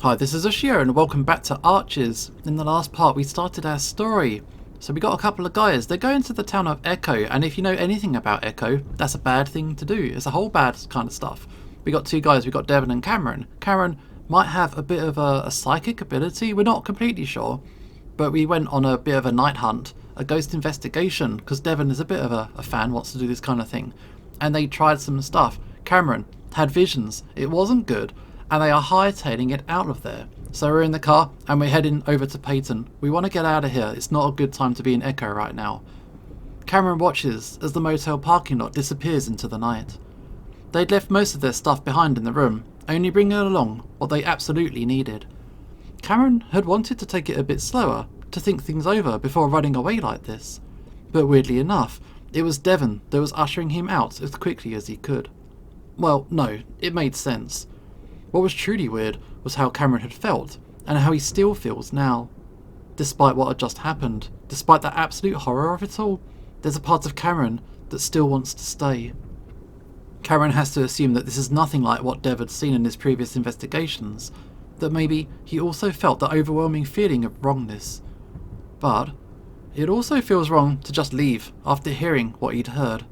Hi, this is Ushio and welcome back to Arches. In the last part we started our story. So we got a couple of guys, they go into the town of Echo, and if you know anything about Echo, that's a bad thing to do. It's a whole bad kind of stuff. We got two guys, we got Devon and Cameron. Cameron might have a bit of a psychic ability, we're not completely sure. But we went on a bit of a night hunt, a ghost investigation, because Devon is a bit of a fan, wants to do this kind of thing. And they tried some stuff. Cameron had visions, it wasn't good. And they are hightailing it out of there. So we're in the car and we're heading over to Peyton. We want to get out of here. It's not a good time to be in Echo right now. Cameron watches as the motel parking lot disappears into the night. They'd left most of their stuff behind in the room, only bringing along what they absolutely needed. Cameron had wanted to take it a bit slower, to think things over before running away like this. But weirdly enough, it was Devon that was ushering him out as quickly as he could. Well, no, it made sense. What was truly weird was how Cameron had felt, and how he still feels now. Despite what had just happened, despite the absolute horror of it all, there's a part of Cameron that still wants to stay. Cameron has to assume that this is nothing like what Dev had seen in his previous investigations, that maybe he also felt the overwhelming feeling of wrongness. But it also feels wrong to just leave after hearing what he'd heard.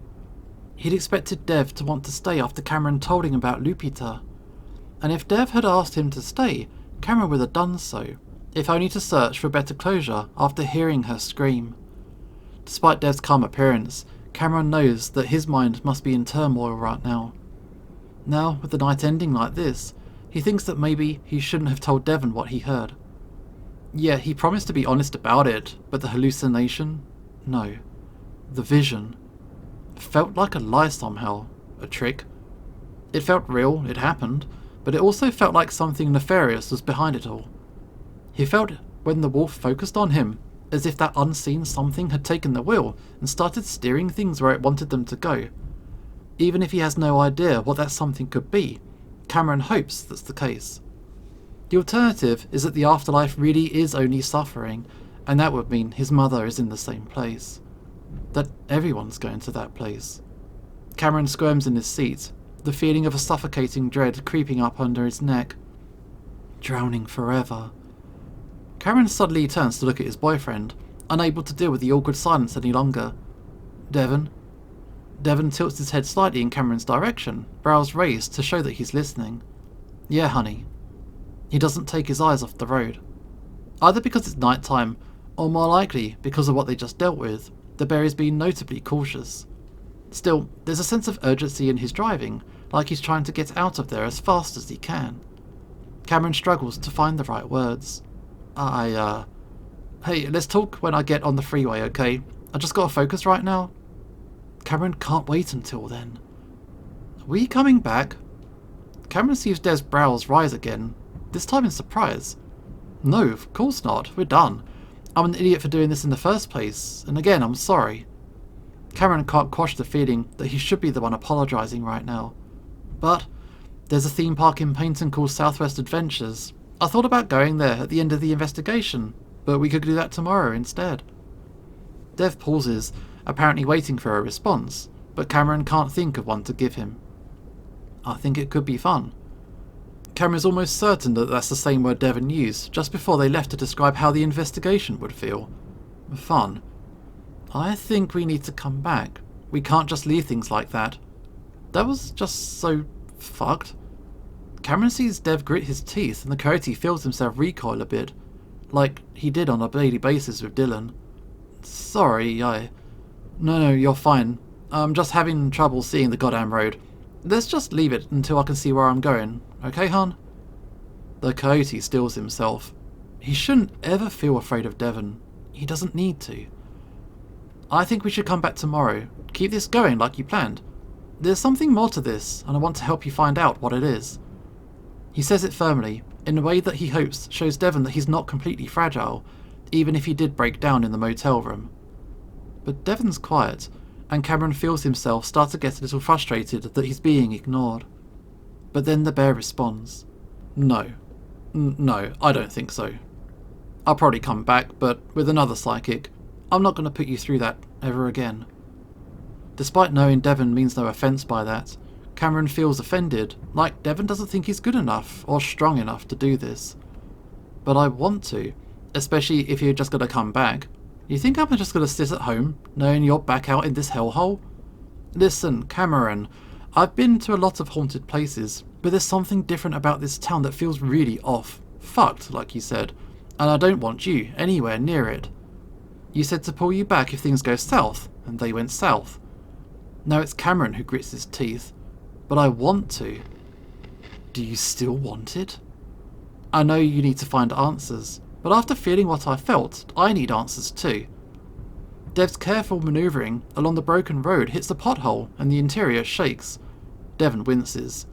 He'd expected Dev to want to stay after Cameron told him about Lupita. And if Dev had asked him to stay, Cameron would have done so, if only to search for better closure after hearing her scream. Despite Dev's calm appearance, Cameron knows that his mind must be in turmoil right now. Now, with the night ending like this, he thinks that maybe he shouldn't have told Devon what he heard. Yeah, he promised to be honest about it, but the hallucination? No. The vision. Felt like a lie somehow, a trick. It felt real, it happened, but it also felt like something nefarious was behind it all. He felt, when the wolf focused on him, as if that unseen something had taken the wheel and started steering things where it wanted them to go. Even if he has no idea what that something could be, Cameron hopes that's the case. The alternative is that the afterlife really is only suffering, and that would mean his mother is in the same place. That everyone's going to that place. Cameron squirms in his seat, the feeling of a suffocating dread creeping up under his neck. Drowning forever. Cameron suddenly turns to look at his boyfriend, unable to deal with the awkward silence any longer. Devon? Devon tilts his head slightly in Cameron's direction, brows raised to show that he's listening. Yeah, honey. He doesn't take his eyes off the road. Either because it's night time, or more likely because of what they just dealt with, the bear is being notably cautious. Still, there's a sense of urgency in his driving, like he's trying to get out of there as fast as he can. Cameron struggles to find the right words. Hey, let's talk when I get on the freeway, okay? I just gotta focus right now. Cameron can't wait until then. Are we coming back? Cameron sees Dev's brows rise again, this time in surprise. No, of course not, we're done. I'm an idiot for doing this in the first place, and again, I'm sorry. Cameron can't quash the feeling that he should be the one apologising right now. But there's a theme park in Peyton called Southwest Adventures. I thought about going there at the end of the investigation, but we could do that tomorrow instead. Dev pauses, apparently waiting for a response, but Cameron can't think of one to give him. I think it could be fun. Cameron's almost certain that that's the same word Devon used just before they left to describe how the investigation would feel. Fun. I think we need to come back. We can't just leave things like that. That was just so fucked. Cameron sees Dev grit his teeth and the coyote feels himself recoil a bit, like he did on a daily basis with Dylan. Sorry, No, you're fine. I'm just having trouble seeing the goddamn road. Let's just leave it until I can see where I'm going, okay, hon? The coyote stills himself. He shouldn't ever feel afraid of Devon. He doesn't need to. I think we should come back tomorrow. Keep this going like you planned. There's something more to this, and I want to help you find out what it is. He says it firmly, in a way that he hopes shows Devon that he's not completely fragile, even if he did break down in the motel room. But Devon's quiet, and Cameron feels himself start to get a little frustrated that he's being ignored. But then the bear responds. No. No, I don't think so. I'll probably come back, but with another psychic. I'm not going to put you through that ever again. Despite knowing Devon means no offence by that, Cameron feels offended, like Devon doesn't think he's good enough or strong enough to do this. But I want to, especially if you're just going to come back. You think I'm just going to sit at home, knowing you're back out in this hellhole? Listen, Cameron, I've been to a lot of haunted places, but there's something different about this town that feels really off. Fucked, like you said. And I don't want you anywhere near it. You said to pull you back if things go south, and they went south. Now it's Cameron who grits his teeth. But I want to. Do you still want it? I know you need to find answers, but after feeling what I felt, I need answers too. Dev's careful manoeuvring along the broken road hits the pothole and the interior shakes. Devon winces.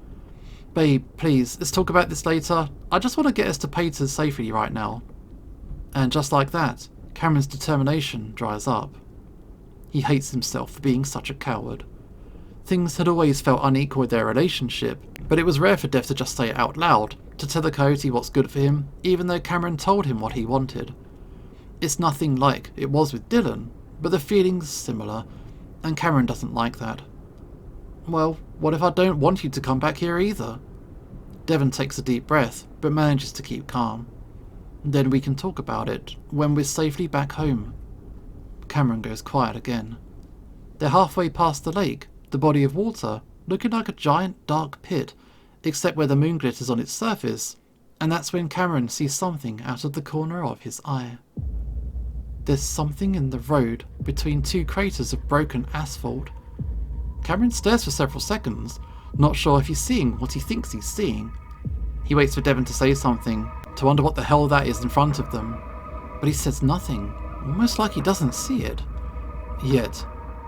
Babe, please, let's talk about this later. I just want to get us to Pater's safely right now. And just like that, Cameron's determination dries up. He hates himself for being such a coward. Things had always felt unequal with their relationship, but it was rare for Dev to just say it out loud, to tell the coyote what's good for him, even though Cameron told him what he wanted. It's nothing like it was with Dylan, but the feeling's similar, and Cameron doesn't like that. Well, what if I don't want you to come back here either? Devon takes a deep breath, but manages to keep calm. Then we can talk about it, when we're safely back home. Cameron goes quiet again. They're halfway past the lake, the body of water, looking like a giant dark pit, except where the moon glitters on its surface, and that's when Cameron sees something out of the corner of his eye. There's something in the road between two craters of broken asphalt. Cameron stares for several seconds, not sure if he's seeing what he thinks he's seeing. He waits for Devon to say something, to wonder what the hell that is in front of them, but he says nothing, almost like he doesn't see it. Yet,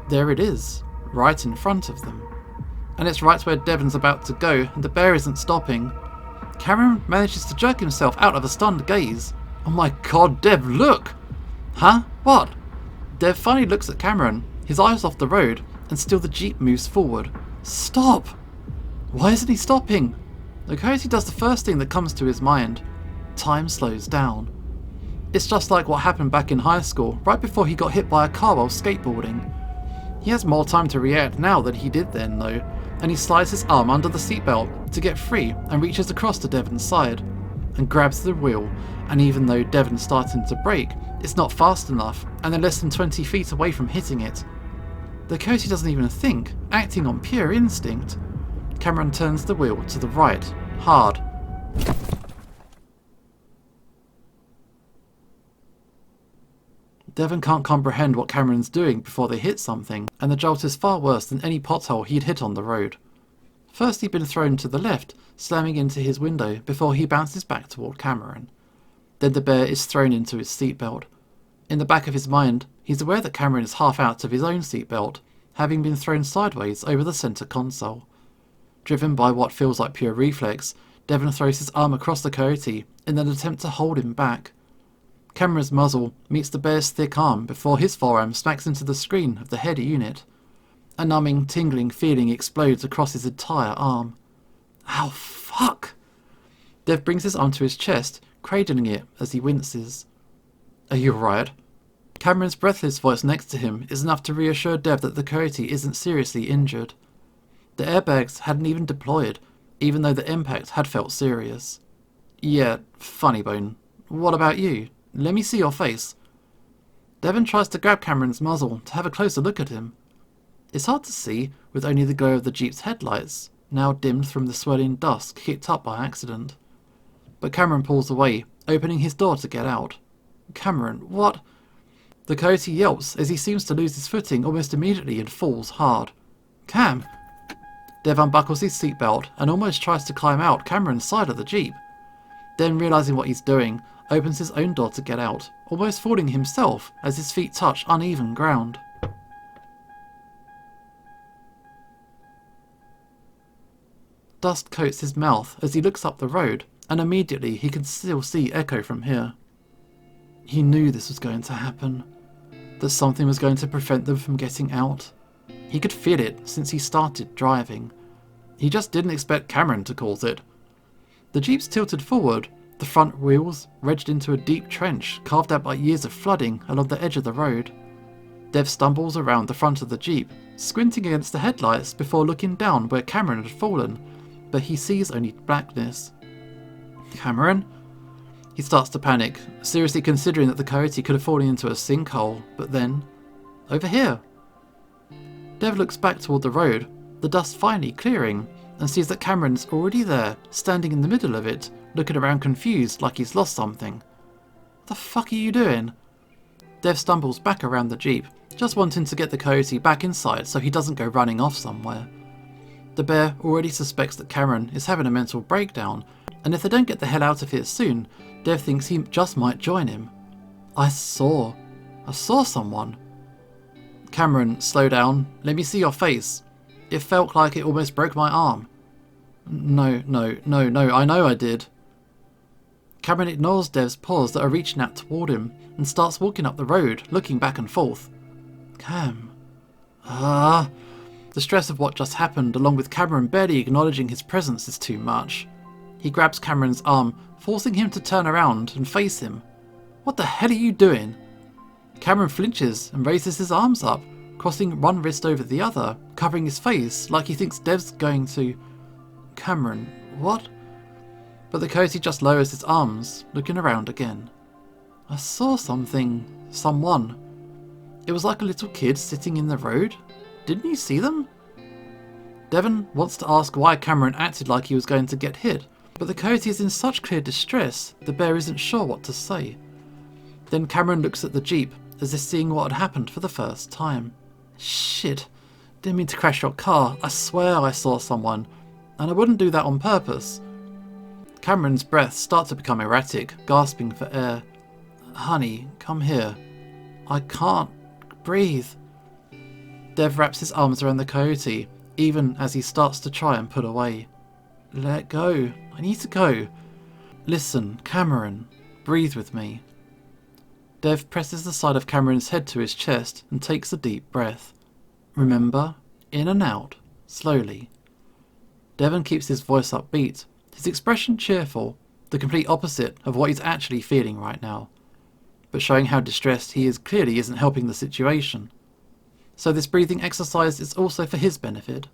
there it is, right in front of them. And it's right where Devon's about to go, and the bear isn't stopping. Cameron manages to jerk himself out of a stunned gaze. Oh my god, Dev, look! Huh? What? Dev finally looks at Cameron, his eyes off the road, and still the jeep moves forward. Stop! Why isn't he stopping? The coyote does the first thing that comes to his mind. Time slows down. It's just like what happened back in high school, right before he got hit by a car while skateboarding. He has more time to react now than he did then, though, and he slides his arm under the seatbelt to get free and reaches across to Devon's side and grabs the wheel, and even though Devon's starting to brake, it's not fast enough and they're less than 20 feet away from hitting it. The coyote doesn't even think, acting on pure instinct. Cameron turns the wheel to the right, hard. Devon can't comprehend what Cameron's doing before they hit something, and the jolt is far worse than any pothole he'd hit on the road. First he'd been thrown to the left, slamming into his window before he bounces back toward Cameron. Then the bear is thrown into his seatbelt. In the back of his mind, he's aware that Cameron is half out of his own seatbelt, having been thrown sideways over the centre console. Driven by what feels like pure reflex, Devon throws his arm across the coyote in an attempt to hold him back. Cameron's muzzle meets the bear's thick arm before his forearm smacks into the screen of the head unit. A numbing, tingling feeling explodes across his entire arm. Ow, fuck! Dev brings his arm to his chest, cradling it as he winces. Are you alright? Cameron's breathless voice next to him is enough to reassure Dev that the coyote isn't seriously injured. The airbags hadn't even deployed, even though the impact had felt serious. Yeah, funny bone. What about you? Let me see your face. Devon tries to grab Cameron's muzzle to have a closer look at him. It's hard to see with only the glow of the jeep's headlights, now dimmed from the swirling dust kicked up by accident. But Cameron pulls away, opening his door to get out. Cameron, what? The coyote yelps as he seems to lose his footing almost immediately and falls hard. Cam! Dev unbuckles his seatbelt and almost tries to climb out Cameron's side of the jeep. Then, realising what he's doing, opens his own door to get out, almost falling himself as his feet touch uneven ground. Dust coats his mouth as he looks up the road, and immediately he can still see Echo from here. He knew this was going to happen, that something was going to prevent them from getting out. He could feel it since he started driving. He just didn't expect Cameron to cause it. The jeep's tilted forward, the front wheels wedged into a deep trench carved out by years of flooding along the edge of the road. Dev stumbles around the front of the Jeep, squinting against the headlights before looking down where Cameron had fallen, but he sees only blackness. Cameron? He starts to panic, seriously considering that the Coyote could have fallen into a sinkhole, but then... over here! Dev looks back toward the road, the dust finally clearing, and sees that Cameron's already there, standing in the middle of it, looking around confused like he's lost something. What the fuck are you doing? Dev stumbles back around the Jeep, just wanting to get the Coyote back inside so he doesn't go running off somewhere. The bear already suspects that Cameron is having a mental breakdown, and if they don't get the hell out of here soon, Dev thinks he just might join him. I saw someone. Cameron, slow down. Let me see your face. It felt like it almost broke my arm. No, I know I did. Cameron ignores Dev's paws that are reaching out toward him and starts walking up the road, looking back and forth. Cam. The stress of what just happened, along with Cameron barely acknowledging his presence, is too much. He grabs Cameron's arm, forcing him to turn around and face him. What the hell are you doing? Cameron flinches and raises his arms up, crossing one wrist over the other, covering his face like he thinks Dev's going to... Cameron, what? But the Coyote just lowers his arms, looking around again. I saw someone. It was like a little kid sitting in the road. Didn't you see them? Devon wants to ask why Cameron acted like he was going to get hit, but the Coyote is in such clear distress, the bear isn't sure what to say. Then Cameron looks at the Jeep, as if seeing what had happened for the first time. Shit. Didn't mean to crash your car. I swear I saw someone. And I wouldn't do that on purpose. Cameron's breath starts to become erratic, gasping for air. Honey, come here. I can't breathe. Dev wraps his arms around the Coyote, even as he starts to try and pull away. Let go. I need to go. Listen, Cameron. Breathe with me. Dev presses the side of Cameron's head to his chest and takes a deep breath. Remember, in and out, slowly. Devon keeps his voice upbeat, his expression cheerful, the complete opposite of what he's actually feeling right now. But showing how distressed he is clearly isn't helping the situation. So this breathing exercise is also for his benefit.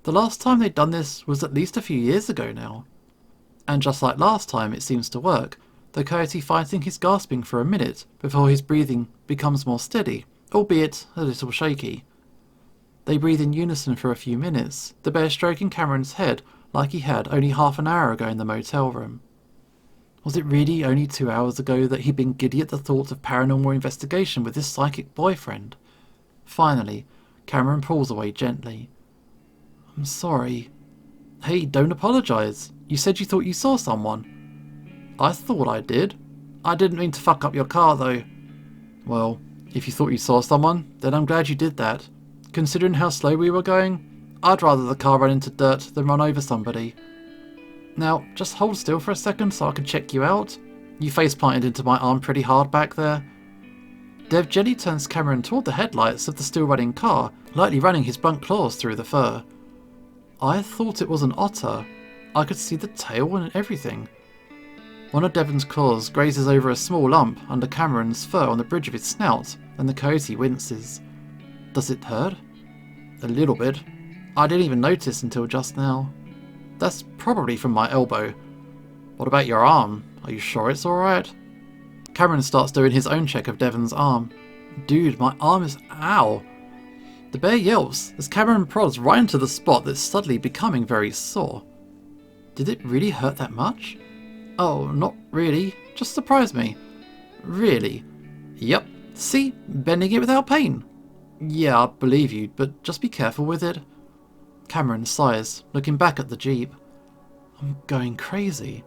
The last time they'd done this was at least a few years ago now. And just like last time, it seems to work, the Coyote fighting his gasping for a minute before his breathing becomes more steady, albeit a little shaky. They breathe in unison for a few minutes, the bear stroking Cameron's head like he had only half an hour ago in the motel room. Was it really only 2 hours ago that he'd been giddy at the thought of paranormal investigation with his psychic boyfriend? Finally, Cameron pulls away gently. I'm sorry. Hey, don't apologise. You said you thought you saw someone. I thought I did. I didn't mean to fuck up your car though. Well, if you thought you saw someone, then I'm glad you did that. Considering how slow we were going, I'd rather the car run into dirt than run over somebody. Now, just hold still for a second so I can check you out. You face planted into my arm pretty hard back there. Dev gently turns Cameron toward the headlights of the still running car, lightly running his blunt claws through the fur. I thought it was an otter. I could see the tail and everything. One of Devon's claws grazes over a small lump under Cameron's fur on the bridge of his snout, and the Coyote winces. Does it hurt? A little bit. I didn't even notice until just now. That's probably from my elbow. What about your arm? Are you sure it's alright? Cameron starts doing his own check of Devon's arm. Dude, my arm is... Ow! The bear yelps as Cameron prods right into the spot that's suddenly becoming very sore. Did it really hurt that much? Oh, not really. Just surprised me. Really? Yep. See? Bending it without pain. Yeah, I believe you, but just be careful with it. Cameron sighs, looking back at the Jeep. I'm going crazy.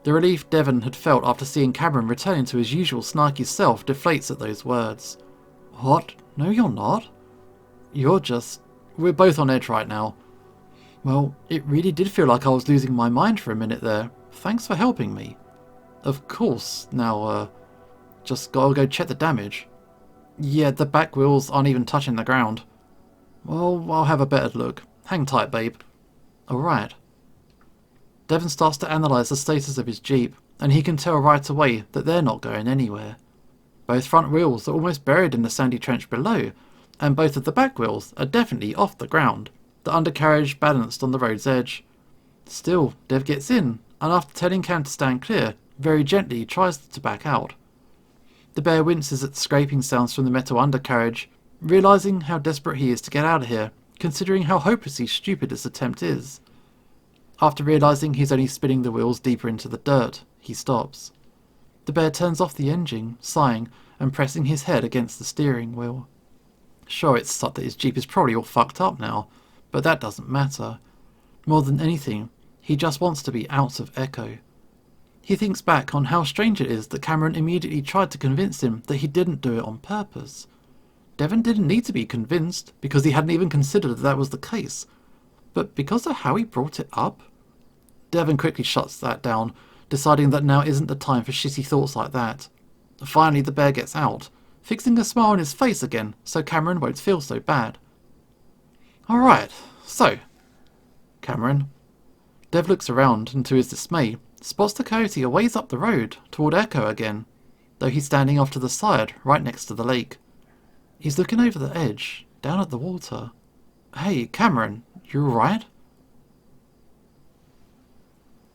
The relief Devon had felt after seeing Cameron returning to his usual snarky self deflates at those words. What? No, you're not. You're just... We're both on edge right now. Well, it really did feel like I was losing my mind for a minute there. Thanks for helping me. Of course. Now, just gotta go check the damage. Yeah, the back wheels aren't even touching the ground. Well, I'll have a better look. Hang tight, babe. Alright. Devon starts to analyse the status of his Jeep, and he can tell right away that they're not going anywhere. Both front wheels are almost buried in the sandy trench below, and both of the back wheels are definitely off the ground, the undercarriage balanced on the road's edge. Still, Dev gets in, and after telling Cam to stand clear, very gently tries to back out. The bear winces at the scraping sounds from the metal undercarriage, realising how desperate he is to get out of here, considering how hopelessly stupid this attempt is. After realising he's only spinning the wheels deeper into the dirt, he stops. The bear turns off the engine, sighing and pressing his head against the steering wheel. Sure, it's thought that his Jeep is probably all fucked up now, but that doesn't matter. More than anything, he just wants to be out of Echo. He thinks back on how strange it is that Cameron immediately tried to convince him that he didn't do it on purpose. Devon didn't need to be convinced, because he hadn't even considered that was the case. But because of how he brought it up? Devon quickly shuts that down, deciding that now isn't the time for shitty thoughts like that. Finally, the bear gets out, fixing a smile on his face again so Cameron won't feel so bad. Alright, so, Cameron. Dev looks around and to his dismay, spots the coyote a ways up the road toward Echo again, though he's standing off to the side, right next to the lake. He's looking over the edge, down at the water. Hey, Cameron, you alright?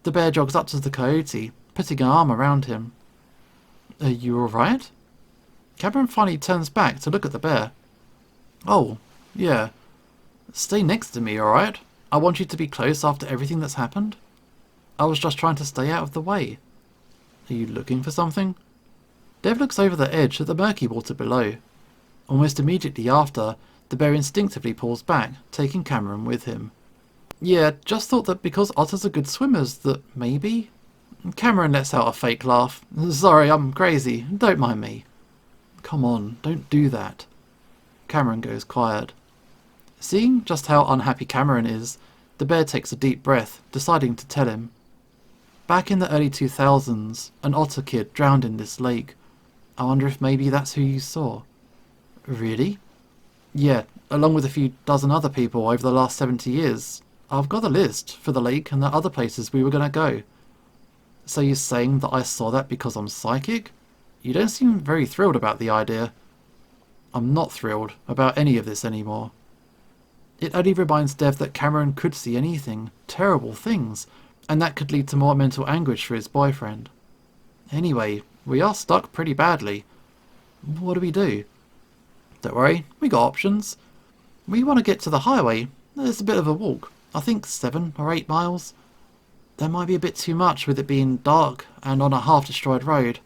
The bear jogs up to the coyote, putting an arm around him. Are you alright? Cameron finally turns back to look at the bear. Oh, yeah. Stay next to me, alright? I want you to be close after everything that's happened. I was just trying to stay out of the way. Are you looking for something? Dev looks over the edge at the murky water below. Almost immediately after, the bear instinctively pulls back, taking Cameron with him. Yeah, just thought that because otters are good swimmers that maybe... Cameron lets out a fake laugh. Sorry, I'm crazy. Don't mind me. Come on, don't do that. Cameron goes quiet. Seeing just how unhappy Cameron is, the bear takes a deep breath, deciding to tell him. Back in the early 2000s, an otter kid drowned in this lake. I wonder if maybe that's who you saw. Really? Yeah, along with a few dozen other people over the last 70 years. I've got a list for the lake and the other places we were going to go. So you're saying that I saw that because I'm psychic? You don't seem very thrilled about the idea. I'm not thrilled about any of this anymore. It only reminds Dev that Cameron could see anything, terrible things, and that could lead to more mental anguish for his boyfriend. Anyway, we are stuck pretty badly. What do we do? Don't worry, we got options. We want to get to the highway. It's a bit of a walk. I think 7 or 8 miles. That might be a bit too much with it being dark and on a half-destroyed road.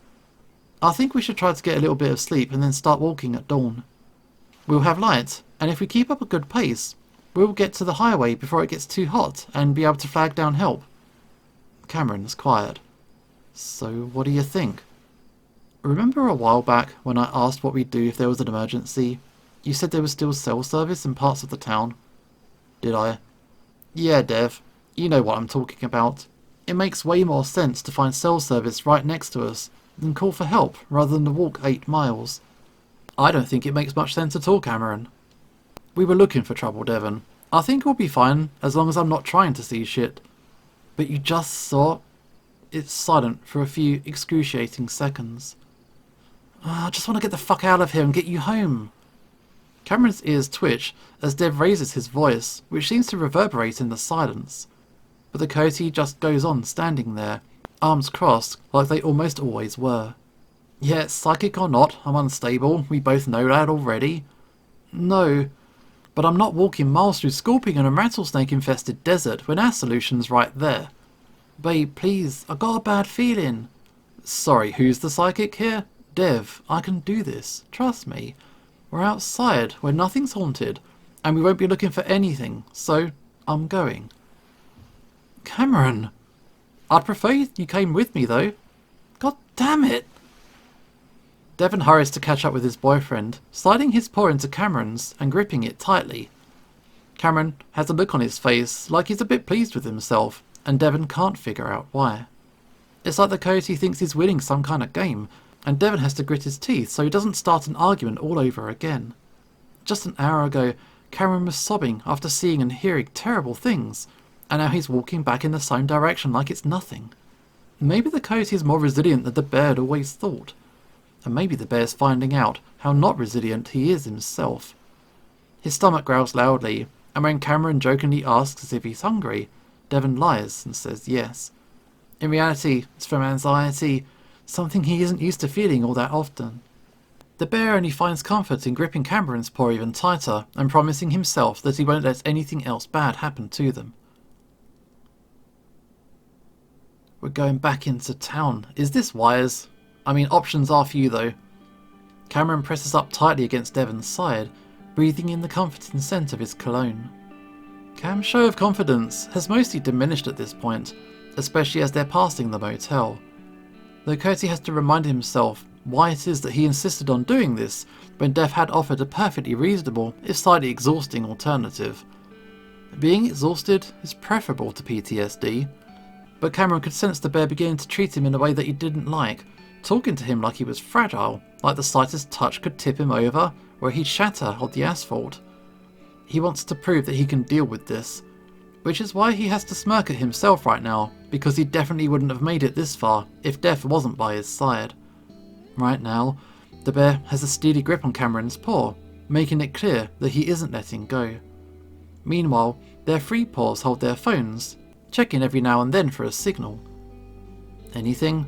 I think we should try to get a little bit of sleep and then start walking at dawn. We'll have light, and if we keep up a good pace, we'll get to the highway before it gets too hot and be able to flag down help. Cameron's quiet. So what do you think? Remember a while back when I asked what we'd do if there was an emergency? You said there was still cell service in parts of the town. Did I? Yeah, Dev. You know what I'm talking about. It makes way more sense to find cell service right next to us than call for help rather than to walk 8 miles. I don't think it makes much sense at all, Cameron. We were looking for trouble, Devon. I think we'll be fine as long as I'm not trying to see shit. But you just saw... It's silent for a few excruciating seconds. I just want to get the fuck out of here and get you home. Cameron's ears twitch as Dev raises his voice, which seems to reverberate in the silence. But the coyote just goes on standing there, arms crossed like they almost always were. Yeah, psychic or not, I'm unstable, we both know that already. No, but I'm not walking miles through scorpion and rattlesnake-infested desert when our solution's right there. Babe, please, I got a bad feeling. Sorry, who's the psychic here? Dev, I can do this, trust me. We're outside, where nothing's haunted, and we won't be looking for anything, so I'm going. Cameron! I'd prefer you came with me, though. God damn it! Devon hurries to catch up with his boyfriend, sliding his paw into Cameron's and gripping it tightly. Cameron has a look on his face like he's a bit pleased with himself, and Devon can't figure out why. It's like the coyote thinks he's winning some kind of game, and Devon has to grit his teeth so he doesn't start an argument all over again. Just an hour ago, Cameron was sobbing after seeing and hearing terrible things, and now he's walking back in the same direction like it's nothing. Maybe the coyote is more resilient than the bear had always thought. And maybe the bear's finding out how not resilient he is himself. His stomach growls loudly, and when Cameron jokingly asks if he's hungry, Devon lies and says yes. In reality, it's from anxiety, something he isn't used to feeling all that often. The bear only finds comfort in gripping Cameron's paw even tighter and promising himself that he won't let anything else bad happen to them. We're going back into town. Is this wise? I mean, options are few though. Cameron presses up tightly against Devon's side, breathing in the comforting scent of his cologne. Cam's show of confidence has mostly diminished at this point, especially as they're passing the motel. Though Coyote has to remind himself why it is that he insisted on doing this when Dev had offered a perfectly reasonable, if slightly exhausting alternative. Being exhausted is preferable to PTSD, but Cameron could sense the bear beginning to treat him in a way that he didn't like, talking to him like he was fragile, like the slightest touch could tip him over, or he'd shatter on the asphalt. He wants to prove that he can deal with this, which is why he has to smirk at himself right now, because he definitely wouldn't have made it this far if Death wasn't by his side. Right now, the bear has a steady grip on Cameron's paw, making it clear that he isn't letting go. Meanwhile, their free paws hold their phones, checking every now and then for a signal. Anything?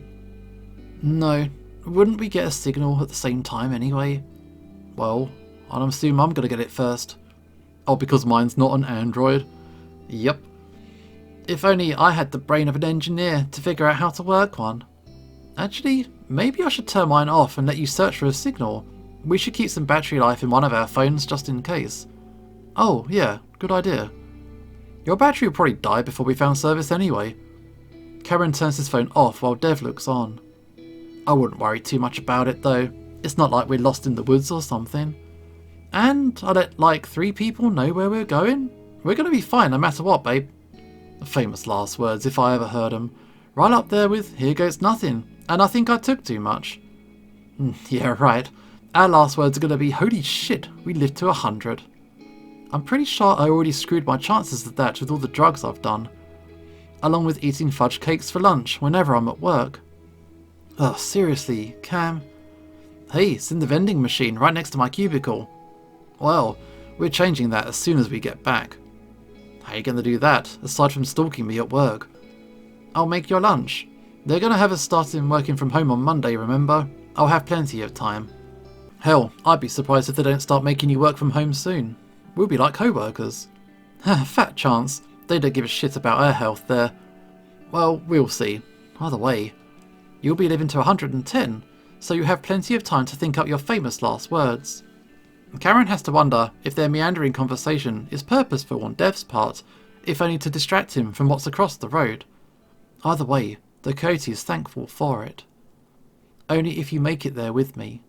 No, wouldn't we get a signal at the same time anyway? Well, I'd assume I'm gonna get it first. Oh, because mine's not an Android? Yep. If only I had the brain of an engineer to figure out how to work one. Actually, maybe I should turn mine off and let you search for a signal. We should keep some battery life in one of our phones just in case. Oh, yeah, good idea. Your battery will probably die before we found service anyway. Cameron turns his phone off while Dev looks on. I wouldn't worry too much about it though. It's not like we're lost in the woods or something. And I let like 3 people know where we're going. We're gonna be fine no matter what, babe. Famous last words if I ever heard them. Right up there with here goes nothing, and I think I took too much. Yeah, right. Our last words are gonna be holy shit, we lived to 100. I'm pretty sure I already screwed my chances of that with all the drugs I've done. Along with eating fudge cakes for lunch whenever I'm at work. Ugh, seriously, Cam. Hey, it's in the vending machine right next to my cubicle. Well, we're changing that as soon as we get back. How are you going to do that, aside from stalking me at work? I'll make your lunch. They're going to have us starting working from home on Monday, remember? I'll have plenty of time. Hell, I'd be surprised if they don't start making you work from home soon. We'll be like co-workers. Fat chance. They don't give a shit about our health there. Well, we'll see. Either way, you'll be living to 110, so you have plenty of time to think up your famous last words. Cameron has to wonder if their meandering conversation is purposeful on Dev's part, if only to distract him from what's across the road. Either way, the Coyote is thankful for it. Only if you make it there with me.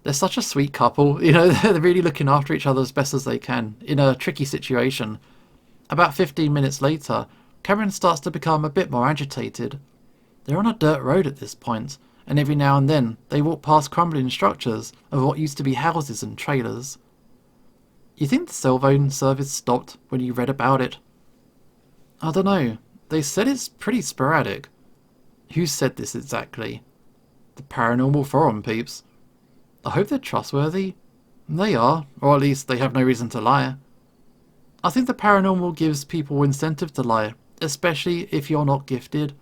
They're such a sweet couple, you know, they're really looking after each other as best as they can, in a tricky situation. About 15 minutes later, Cameron starts to become a bit more agitated. They're on a dirt road at this point, and every now and then they walk past crumbling structures of what used to be houses and trailers. You think the cell phone service stopped when you read about it? I don't know, they said it's pretty sporadic. Who said this exactly? The Paranormal Forum peeps. I hope they're trustworthy. They are, or at least they have no reason to lie. I think the paranormal gives people incentive to lie, especially if you're not gifted.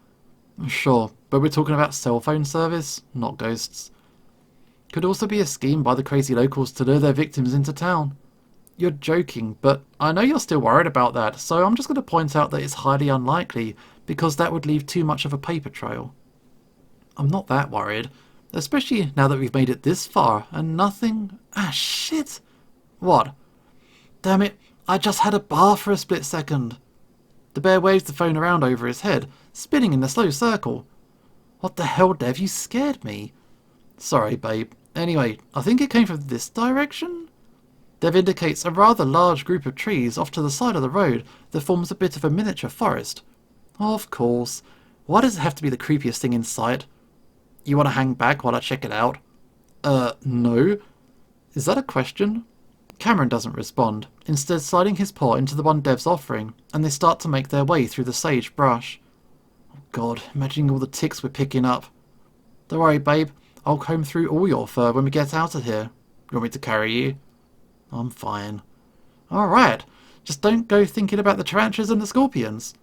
Sure, but we're talking about cell phone service, not ghosts. Could also be a scheme by the crazy locals to lure their victims into town. You're joking, but I know you're still worried about that, so I'm just going to point out that it's highly unlikely, because that would leave too much of a paper trail. I'm not that worried, especially now that we've made it this far, and nothing... Ah, shit! What? Damn it, I just had a bar for a split second. The bear waves the phone around over his head, spinning in a slow circle. What the hell, Dev? You scared me. Sorry, babe. Anyway, I think it came from this direction? Dev indicates a rather large group of trees off to the side of the road that forms a bit of a miniature forest. Of course. Why does it have to be the creepiest thing in sight? You want to hang back while I check it out? No. Is that a question? Cameron doesn't respond, instead sliding his paw into the one Dev's offering, and they start to make their way through the sage brush. Oh God, imagining all the ticks we're picking up. Don't worry, babe. I'll comb through all your fur when we get out of here. You want me to carry you? I'm fine. Alright. Just don't go thinking about the tarantulas and the scorpions.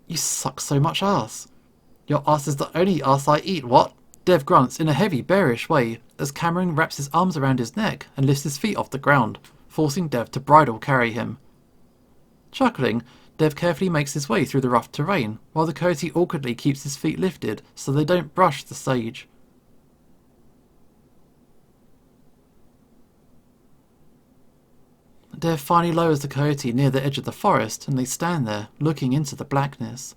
You suck so much ass. Your ass is the only ass I eat, what? Dev grunts in a heavy, bearish way as Cameron wraps his arms around his neck and lifts his feet off the ground, forcing Dev to bridle carry him. Chuckling, Dev carefully makes his way through the rough terrain, while the coyote awkwardly keeps his feet lifted so they don't brush the sage. Dev finally lowers the coyote near the edge of the forest, and they stand there, looking into the blackness.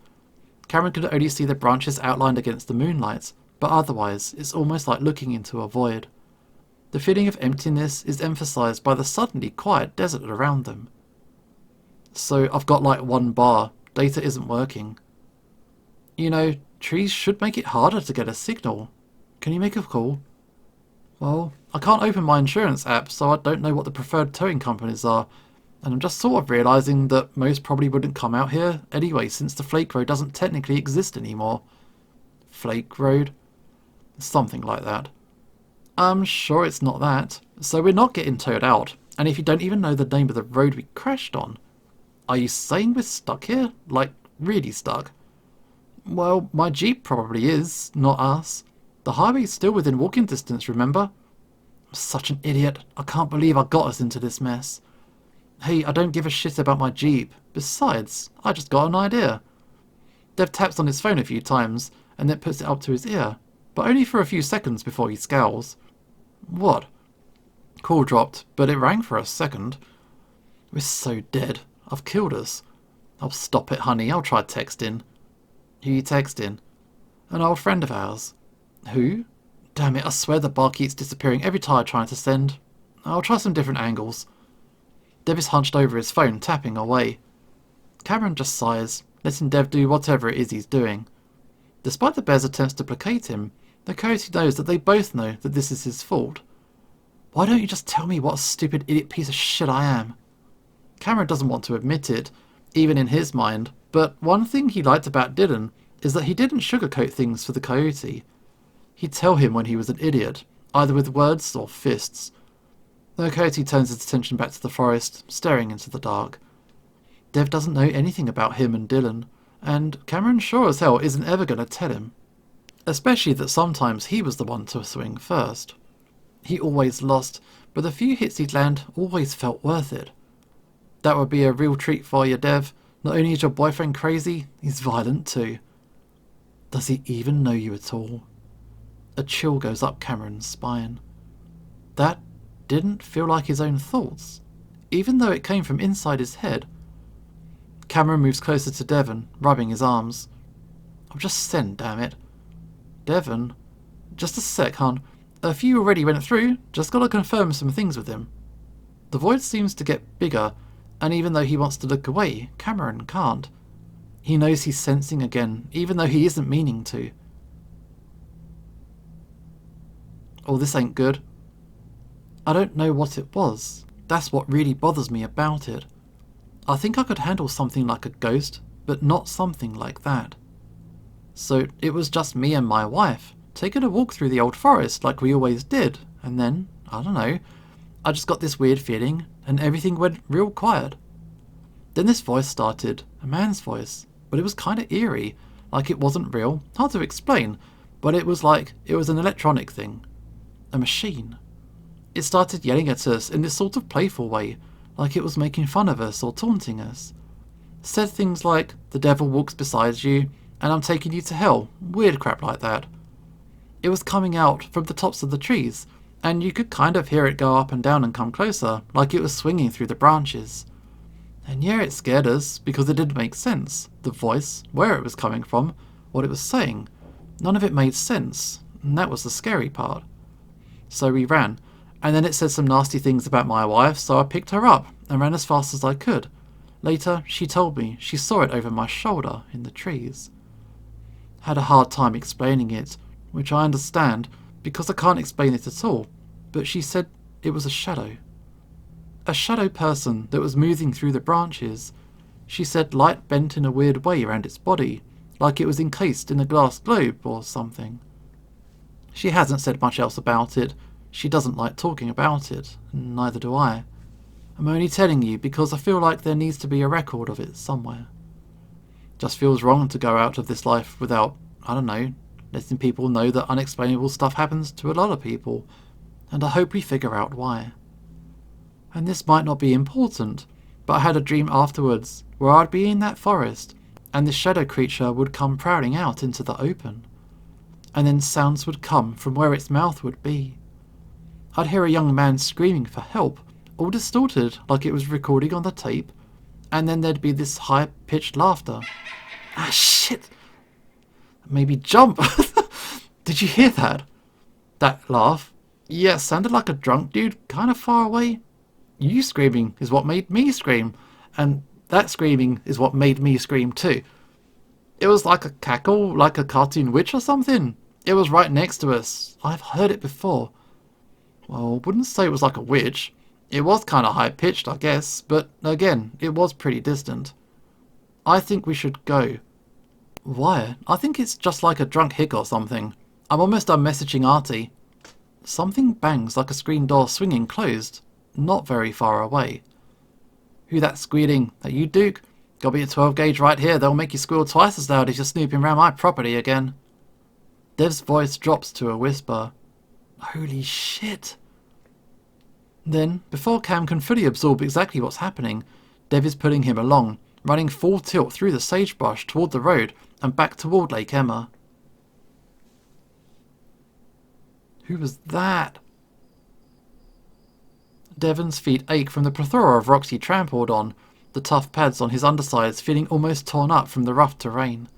Cameron could only see the branches outlined against the moonlight, but otherwise it's almost like looking into a void. The feeling of emptiness is emphasised by the suddenly quiet desert around them. So I've got like one bar. Data isn't working. You know, trees should make it harder to get a signal. Can you make a call? Well, I can't open my insurance app, so I don't know what the preferred towing companies are, and I'm just sort of realising that most probably wouldn't come out here anyway, since the Flake Road doesn't technically exist anymore. Flake Road? Something like that. I'm sure it's not that, so we're not getting towed out, and if you don't even know the name of the road we crashed on, are you saying we're stuck here? Like, really stuck? Well, my Jeep probably is, not us. The highway's still within walking distance, remember? I'm such an idiot. I can't believe I got us into this mess. Hey, I don't give a shit about my Jeep. Besides, I just got an idea. Dev taps on his phone a few times, and then puts it up to his ear, but only for a few seconds before he scowls. What? Call dropped, but it rang for a second. We're so dead. I've killed us. Oh, stop it, honey. I'll try texting. Who you texting? An old friend of ours. Who? Damn it, I swear the bar keeps disappearing every time I try to send. I'll try some different angles. Dev is hunched over his phone, tapping away. Cameron just sighs, letting Dev do whatever it is he's doing. Despite the bear's attempts to placate him, the coyote knows that they both know that this is his fault. Why don't you just tell me what a stupid idiot piece of shit I am? Cameron doesn't want to admit it, even in his mind, but one thing he liked about Dylan is that he didn't sugarcoat things for the coyote. He'd tell him when he was an idiot, either with words or fists. The coyote turns his attention back to the forest, staring into the dark. Dev doesn't know anything about him and Dylan, and Cameron sure as hell isn't ever going to tell him. Especially that sometimes he was the one to swing first. He always lost, but the few hits he'd land always felt worth it. That would be a real treat for you, Dev. Not only is your boyfriend crazy, he's violent too. Does he even know you at all? A chill goes up Cameron's spine. That didn't feel like his own thoughts, even though it came from inside his head. Cameron moves closer to Devon, rubbing his arms. I'll just send, damn it. Devon? Just a sec, hon. A few already went through, just gotta confirm some things with him. The void seems to get bigger, and even though he wants to look away, Cameron can't. He knows he's sensing again, even though he isn't meaning to. Oh, this ain't good. I don't know what it was. That's what really bothers me about it. I think I could handle something like a ghost, but not something like that. So it was just me and my wife, taking a walk through the old forest like we always did, and then, I don't know, I just got this weird feeling, and everything went real quiet. Then this voice started, a man's voice, but it was kinda eerie, like it wasn't real, hard to explain, but it was like it was an electronic thing. A machine. It started yelling at us in this sort of playful way, like it was making fun of us or taunting us. Said things like, the devil walks beside you, and I'm taking you to hell, weird crap like that. It was coming out from the tops of the trees, and you could kind of hear it go up and down and come closer, like it was swinging through the branches. And yeah, it scared us, because it didn't make sense. The voice, where it was coming from, what it was saying. None of it made sense, and that was the scary part. So we ran, and then it said some nasty things about my wife, so I picked her up and ran as fast as I could. Later, she told me she saw it over my shoulder in the trees. Had a hard time explaining it, which I understand, because I can't explain it at all, but she said it was a shadow. A shadow person that was moving through the branches. She said light bent in a weird way around its body, like it was encased in a glass globe or something. She hasn't said much else about it. She doesn't like talking about it, and neither do I. I'm only telling you because I feel like there needs to be a record of it somewhere. Just feels wrong to go out of this life without, I don't know, letting people know that unexplainable stuff happens to a lot of people, and I hope we figure out why. And this might not be important, but I had a dream afterwards where I'd be in that forest, and this shadow creature would come prowling out into the open. And then sounds would come from where its mouth would be. I'd hear a young man screaming for help, all distorted like it was recording on the tape, and then there'd be this high-pitched laughter. Ah, shit! Maybe jump! Did you hear that? That laugh? Yeah, it sounded like a drunk dude kind of far away. You screaming is what made me scream, and that screaming is what made me scream too. It was like a cackle, like a cartoon witch or something. It was right next to us. I've heard it before. Well, wouldn't say it was like a witch. It was kind of high-pitched, I guess, but again, it was pretty distant. I think we should go. Why? I think it's just like a drunk hick or something. I'm almost done messaging Artie. Something bangs like a screen door swinging closed, not very far away. Who that squealing? That you, Duke? Got me a 12 gauge right here. They'll make you squeal twice as loud if you're snooping around my property again. Dev's voice drops to a whisper. Holy shit. Then, before Cam can fully absorb exactly what's happening, Dev is pulling him along, running full tilt through the sagebrush toward the road and back toward Lake Emma. Who was that? Devon's feet ache from the plethora of rocks he trampled on, the tough pads on his undersides feeling almost torn up from the rough terrain.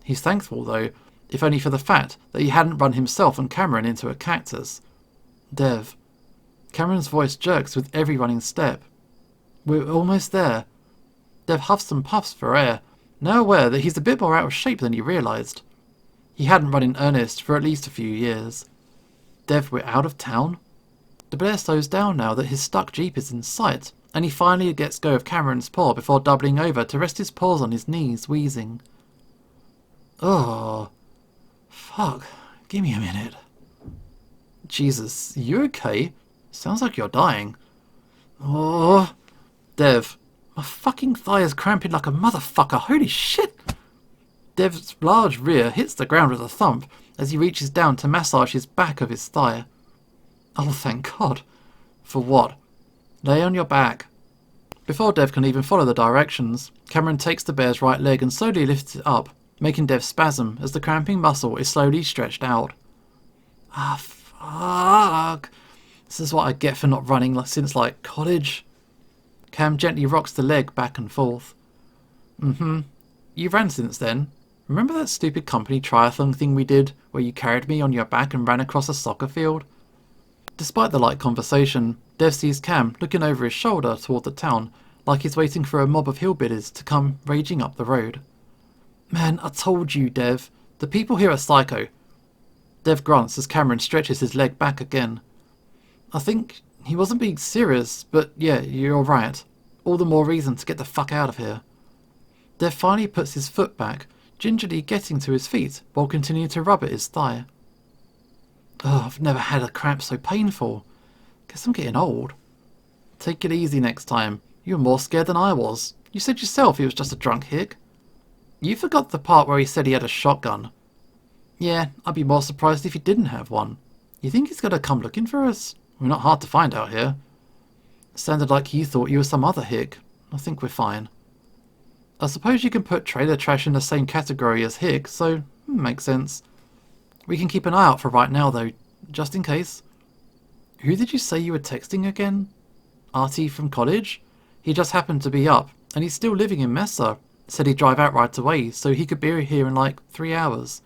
He's thankful, though, if only for the fact that he hadn't run himself and Cameron into a cactus. Dev. Cameron's voice jerks with every running step. We're almost there. Dev huffs and puffs for air, now aware that he's a bit more out of shape than he realised. He hadn't run in earnest for at least a few years. Dev, we're out of town? The bear slows down now that his stuck jeep is in sight, and he finally gets go of Cameron's paw before doubling over to rest his paws on his knees, wheezing. Oh, fuck. Give me a minute. Jesus, you okay? Sounds like you're dying. Oh, Dev, my fucking thigh is cramping like a motherfucker. Holy shit! Dev's large rear hits the ground with a thump as he reaches down to massage his back of his thigh. Oh, thank God. For what? Lay on your back. Before Dev can even follow the directions, Cameron takes the bear's right leg and slowly lifts it up, making Dev spasm as the cramping muscle is slowly stretched out. Ah, fuck. This is what I get for not running since, college. Cam gently rocks the leg back and forth. You ran since then. Remember that stupid company triathlon thing we did, where you carried me on your back and ran across a soccer field? Despite the light conversation, Dev sees Cam looking over his shoulder toward the town, like he's waiting for a mob of hillbillies to come raging up the road. Man, I told you, Dev. The people here are psycho. Dev grunts as Cameron stretches his leg back again. I think he wasn't being serious, but yeah, you're right. All the more reason to get the fuck out of here. Dev finally puts his foot back, gingerly getting to his feet while continuing to rub at his thigh. Oh, I've never had a cramp so painful. Guess I'm getting old. Take it easy next time. You were more scared than I was. You said yourself he was just a drunk hick. You forgot the part where he said he had a shotgun. Yeah, I'd be more surprised if he didn't have one. You think he's gonna come looking for us? We're not hard to find out here. Sounded like you thought you were some other hick. I think we're fine. I suppose you can put trailer trash in the same category as hick, so makes sense. We can keep an eye out for right now, though, just in case. Who did you say you were texting again? Artie from college? He just happened to be up, and he's still living in Mesa. Said he'd drive out right away, so he could be here in 3 hours.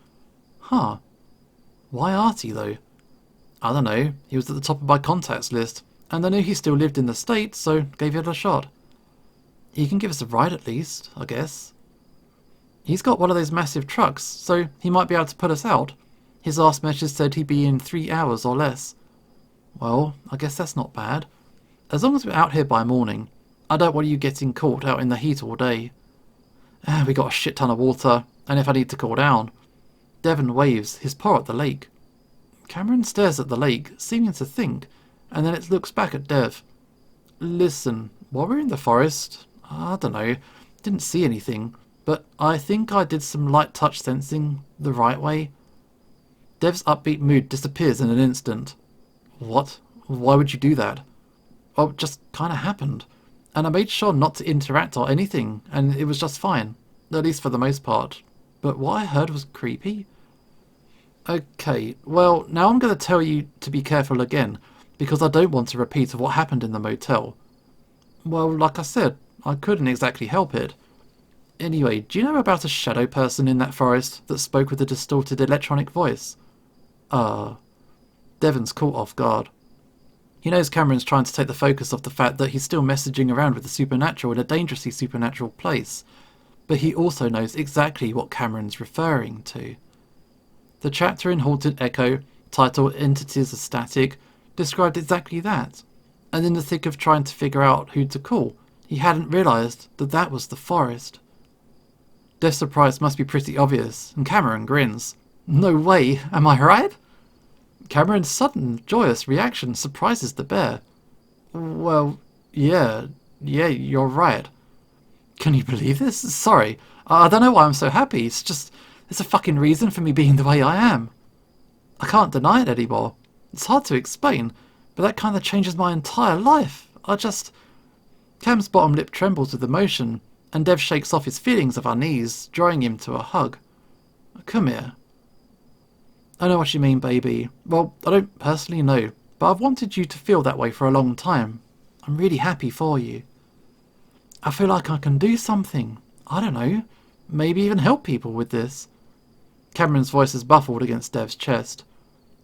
Huh. Why Artie, though? I don't know. He was at the top of my contacts list, and I knew he still lived in the States, so gave it a shot. He can give us a ride at least, I guess. He's got one of those massive trucks, so he might be able to put us out. His last message said he'd be in 3 hours or less. Well, I guess that's not bad. As long as we're out here by morning. I don't want you getting caught out in the heat all day. We got a shit ton of water, and if I need to cool down. Devon waves his paw at the lake. Cameron stares at the lake, seeming to think, and then it looks back at Dev. Listen, while we're in the forest, I don't know, didn't see anything, but I think I did some light touch sensing the right way. Dev's upbeat mood disappears in an instant. What? Why would you do that? Well, it just kinda happened. And I made sure not to interact or anything, and it was just fine. At least for the most part. But what I heard was creepy. Okay, well, now I'm going to tell you to be careful again, because I don't want a repeat of what happened in the motel. Well, like I said, I couldn't exactly help it. Anyway, do you know about a shadow person in that forest that spoke with a distorted electronic voice? Devon's caught off guard. He knows Cameron's trying to take the focus off the fact that he's still messaging around with the supernatural in a dangerously supernatural place, but he also knows exactly what Cameron's referring to. The chapter in Haunted Echo, titled Entities of Static, described exactly that, and in the thick of trying to figure out who to call, he hadn't realised that that was the forest. Dev's surprise must be pretty obvious, and Cameron grins. No way, am I right? Cameron's sudden, joyous reaction surprises the bear. Well, yeah, you're right. Can you believe this? Sorry, I don't know why I'm so happy, there's a fucking reason for me being the way I am. I can't deny it anymore. It's hard to explain, but that kind of changes my entire life. Cam's bottom lip trembles with emotion, and Dev shakes off his feelings of unease, drawing him to a hug. Come here. I know what you mean, baby. Well, I don't personally know, but I've wanted you to feel that way for a long time. I'm really happy for you. I feel like I can do something. I don't know. Maybe even help people with this. Cameron's voice is muffled against Dev's chest.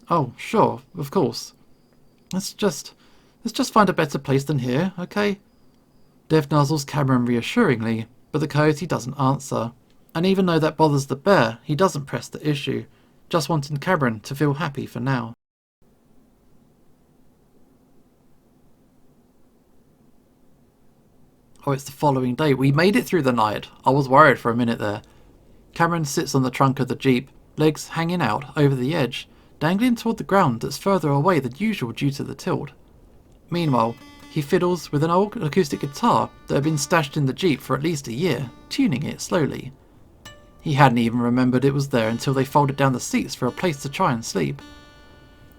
Oh, sure, of course. Let's just find a better place than here, okay? Dev nuzzles Cameron reassuringly, but the coyote doesn't answer. And even though that bothers the bear, he doesn't press the issue, just wanting Cameron to feel happy for now. Oh, it's the following day. We made it through the night. I was worried for a minute there. Cameron sits on the trunk of the jeep, legs hanging out over the edge, dangling toward the ground that's further away than usual due to the tilt. Meanwhile, he fiddles with an old acoustic guitar that had been stashed in the jeep for at least a year, tuning it slowly. He hadn't even remembered it was there until they folded down the seats for a place to try and sleep.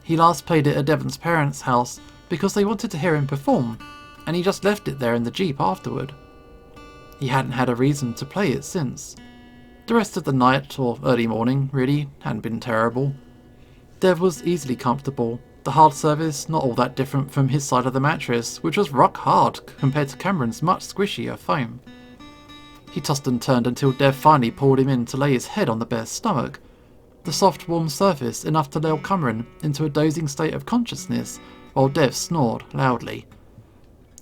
He last played it at Devon's parents' house because they wanted to hear him perform, and he just left it there in the jeep afterward. He hadn't had a reason to play it since. The rest of the night, or early morning, really, hadn't been terrible. Dev was easily comfortable, the hard surface not all that different from his side of the mattress, which was rock hard compared to Cameron's much squishier foam. He tossed and turned until Dev finally pulled him in to lay his head on the bear's stomach, the soft warm surface enough to lull Cameron into a dozing state of consciousness while Dev snored loudly.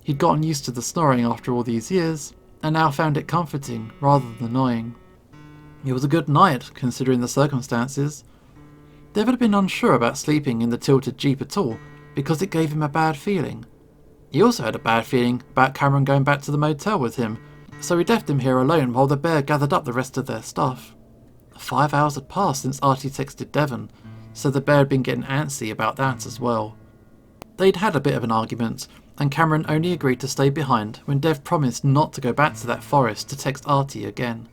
He'd gotten used to the snoring after all these years, and now found it comforting rather than annoying. It was a good night, considering the circumstances. Dev had been unsure about sleeping in the tilted jeep at all, because it gave him a bad feeling. He also had a bad feeling about Cameron going back to the motel with him, so he left him here alone while the bear gathered up the rest of their stuff. 5 hours had passed since Artie texted Devon, so the bear had been getting antsy about that as well. They'd had a bit of an argument, and Cameron only agreed to stay behind when Dev promised not to go back to that forest to text Artie again.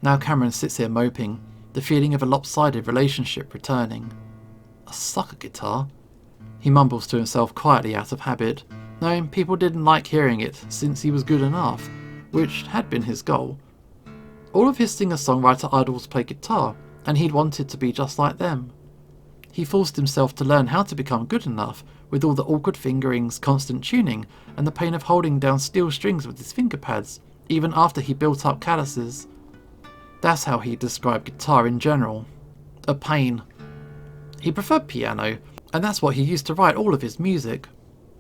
Now Cameron sits here moping, the feeling of a lopsided relationship returning. A sucker guitar? He mumbles to himself quietly out of habit, knowing people didn't like hearing it since he was good enough, which had been his goal. All of his singer-songwriter idols play guitar, and he'd wanted to be just like them. He forced himself to learn how to become good enough, with all the awkward fingerings, constant tuning, and the pain of holding down steel strings with his finger pads, even after he built up calluses. That's how he described guitar in general. A pain. He preferred piano, and that's what he used to write all of his music.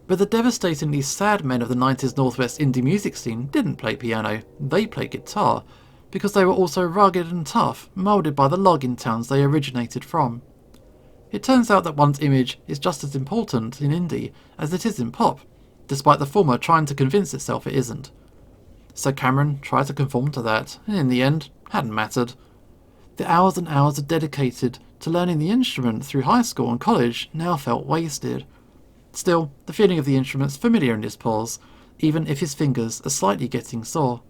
But the devastatingly sad men of the 90s Northwest indie music scene didn't play piano, they played guitar, because they were also rugged and tough, moulded by the logging towns they originated from. It turns out that one's image is just as important in indie as it is in pop, despite the former trying to convince itself it isn't. So Cameron tried to conform to that, and in the end, hadn't mattered. The hours and hours of dedicated to learning the instrument through high school and college now felt wasted. Still, the feeling of the instrument's familiar in his paws, even if his fingers are slightly getting sore.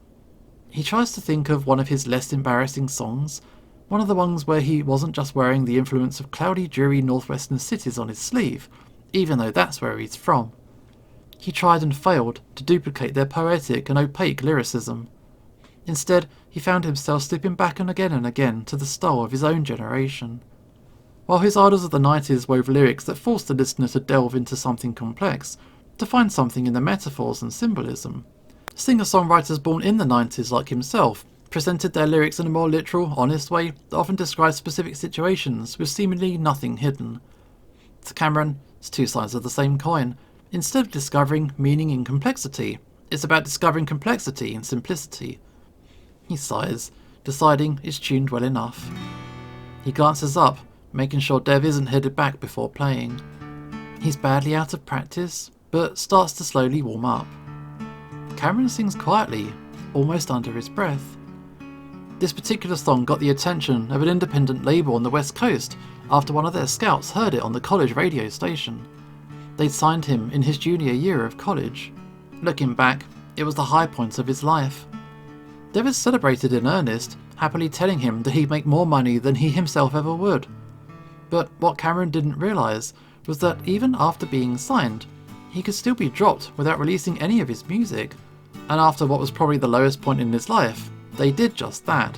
He tries to think of one of his less embarrassing songs, one of the ones where he wasn't just wearing the influence of cloudy, dreary northwestern cities on his sleeve, even though that's where he's from. He tried and failed to duplicate their poetic and opaque lyricism. Instead, he found himself slipping back and again to the style of his own generation. While his idols of the 90s wove lyrics that forced the listener to delve into something complex, to find something in the metaphors and symbolism, singer-songwriters born in the 90s like himself presented their lyrics in a more literal, honest way that often describes specific situations with seemingly nothing hidden. To Cameron, it's two sides of the same coin. Instead of discovering meaning in complexity, it's about discovering complexity in simplicity. He sighs, deciding it's tuned well enough. He glances up, making sure Dev isn't headed back before playing. He's badly out of practice, but starts to slowly warm up. Cameron sings quietly, almost under his breath. This particular song got the attention of an independent label on the West Coast after one of their scouts heard it on the college radio station. They'd signed him in his junior year of college. Looking back, it was the high point of his life. Dev celebrated in earnest, happily telling him that he'd make more money than he himself ever would. But what Cameron didn't realise was that even after being signed, he could still be dropped without releasing any of his music, and after what was probably the lowest point in his life, they did just that.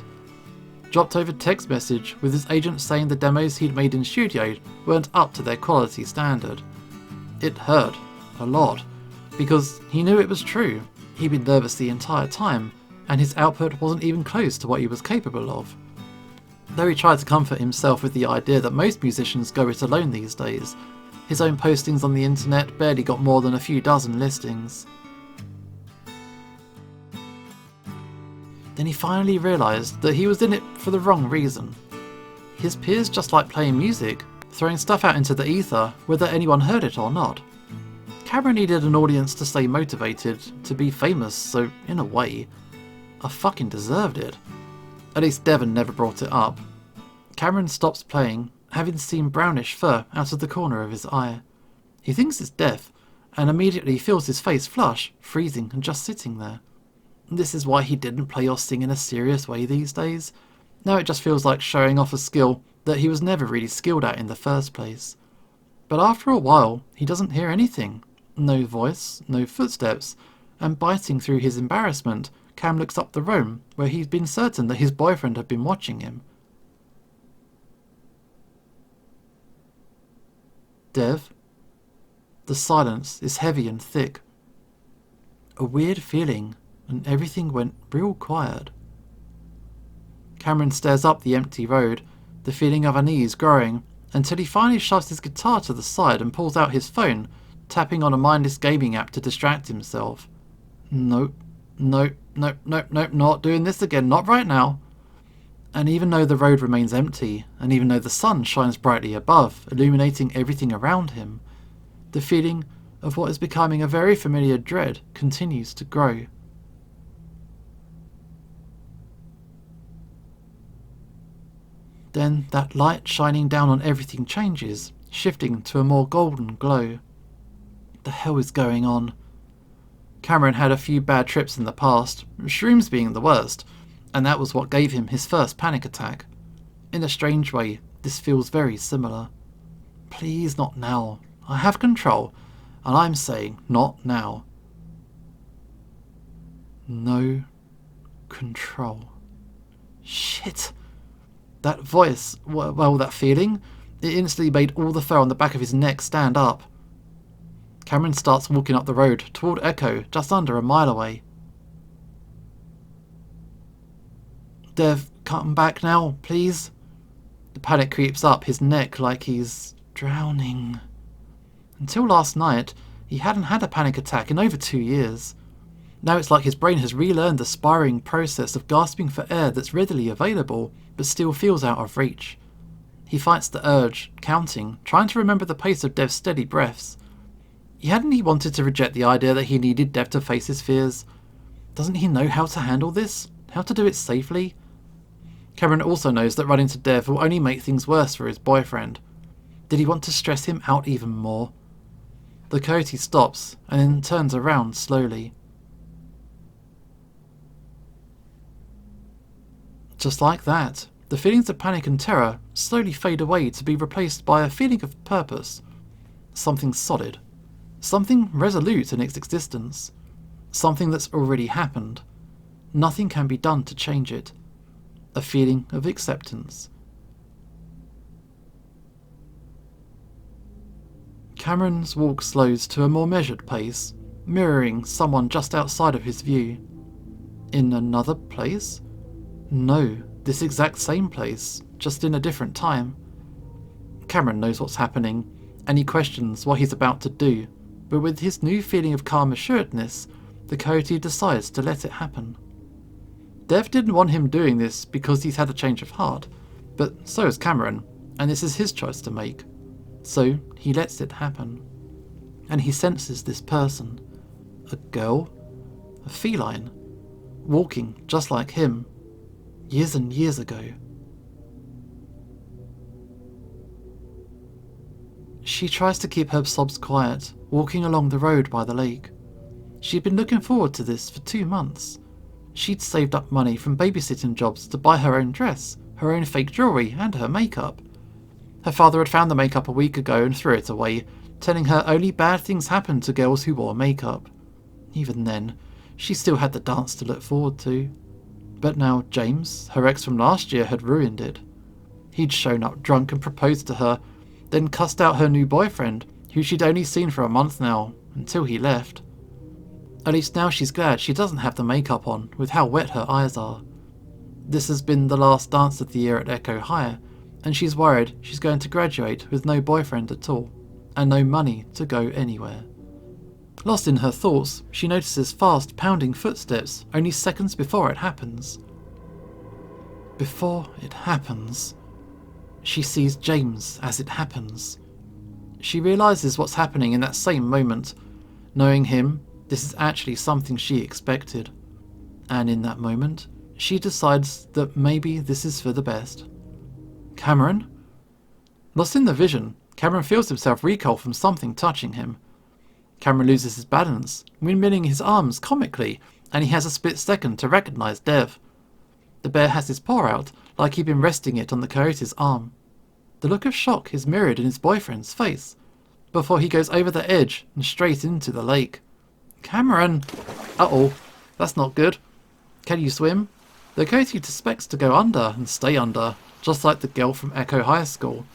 Dropped over text message with his agent saying the demos he'd made in studio weren't up to their quality standard. It hurt, a lot, because he knew it was true. He'd been nervous the entire time, and his output wasn't even close to what he was capable of. Though he tried to comfort himself with the idea that most musicians go it alone these days, his own postings on the internet barely got more than a few dozen listings. Then he finally realised that he was in it for the wrong reason. His peers just liked playing music, throwing stuff out into the ether whether anyone heard it or not. Cameron needed an audience to stay motivated, to be famous, so in a way, I fucking deserved it. At least Devon never brought it up. Cameron stops playing, having seen brownish fur out of the corner of his eye. He thinks it's Dev, and immediately feels his face flush, freezing and just sitting there. This is why he didn't play or sing in a serious way these days. Now it just feels like showing off a skill that he was never really skilled at in the first place. But after a while, he doesn't hear anything. No voice, no footsteps, and biting through his embarrassment, Cam looks up the room where he's been certain that his boyfriend had been watching him. Dev? The silence is heavy and thick. A weird feeling, and everything went real quiet. Cameron stares up the empty road, the feeling of unease growing, until he finally shoves his guitar to the side and pulls out his phone, tapping on a mindless gaming app to distract himself. Nope, not doing this again, not right now. And even though the road remains empty, and even though the sun shines brightly above, illuminating everything around him, the feeling of what is becoming a very familiar dread continues to grow. Then that light shining down on everything changes, shifting to a more golden glow. The hell is going on? Cameron had a few bad trips in the past, shrooms being the worst, and that was what gave him his first panic attack. In a strange way, this feels very similar. Please not now. I have control, and I'm saying not now. No control. Shit. That voice, well, that feeling, it instantly made all the fur on the back of his neck stand up. Cameron starts walking up the road toward Echo, just under a mile away. Dev, come back now, please. The panic creeps up his neck like he's drowning. Until last night, he hadn't had a panic attack in over 2 years. Now it's like his brain has relearned the spiraling process of gasping for air that's readily available, but still feels out of reach. He fights the urge, counting, trying to remember the pace of Dev's steady breaths. Hadn't he wanted to reject the idea that he needed Dev to face his fears? Doesn't he know how to handle this? How to do it safely? Cameron also knows that running to Dev will only make things worse for his boyfriend. Did he want to stress him out even more? The coyote stops and then turns around slowly. Just like that, the feelings of panic and terror slowly fade away to be replaced by a feeling of purpose. Something solid. Something resolute in its existence. Something that's already happened. Nothing can be done to change it. A feeling of acceptance. Cameron's walk slows to a more measured pace, mirroring someone just outside of his view. In another place? No, this exact same place, just in a different time. Cameron knows what's happening, and he questions what he's about to do, but with his new feeling of calm assuredness, the coyote decides to let it happen. Dev didn't want him doing this because he's had a change of heart, but so has Cameron, and this is his choice to make. So he lets it happen. And he senses this person, a girl, a feline, walking just like him, years and years ago. She tries to keep her sobs quiet, walking along the road by the lake. She'd been looking forward to this for 2 months. She'd saved up money from babysitting jobs to buy her own dress, her own fake jewellery, and her makeup. Her father had found the makeup a week ago and threw it away, telling her only bad things happened to girls who wore makeup. Even then, she still had the dance to look forward to. But now James, her ex from last year, had ruined it. He'd shown up drunk and proposed to her, then cussed out her new boyfriend, who she'd only seen for a month now, until he left. At least now she's glad she doesn't have the makeup on, with how wet her eyes are. This has been the last dance of the year at Echo Higher, and she's worried she's going to graduate with no boyfriend at all, and no money to go anywhere. Lost in her thoughts, she notices fast, pounding footsteps only seconds before it happens. Before it happens, she sees James as it happens. She realises what's happening in that same moment. Knowing him, this is actually something she expected. And in that moment, she decides that maybe this is for the best. Cameron? Lost in the vision, Cameron feels himself recoil from something touching him. Cameron loses his balance, windmilling his arms comically, and he has a split second to recognise Dev. The bear has his paw out, like he'd been resting it on the coyote's arm. The look of shock is mirrored in his boyfriend's face, before he goes over the edge and straight into the lake. Cameron! Uh-oh, that's not good. Can you swim? The coyote expects to go under and stay under, just like the girl from Echo High School.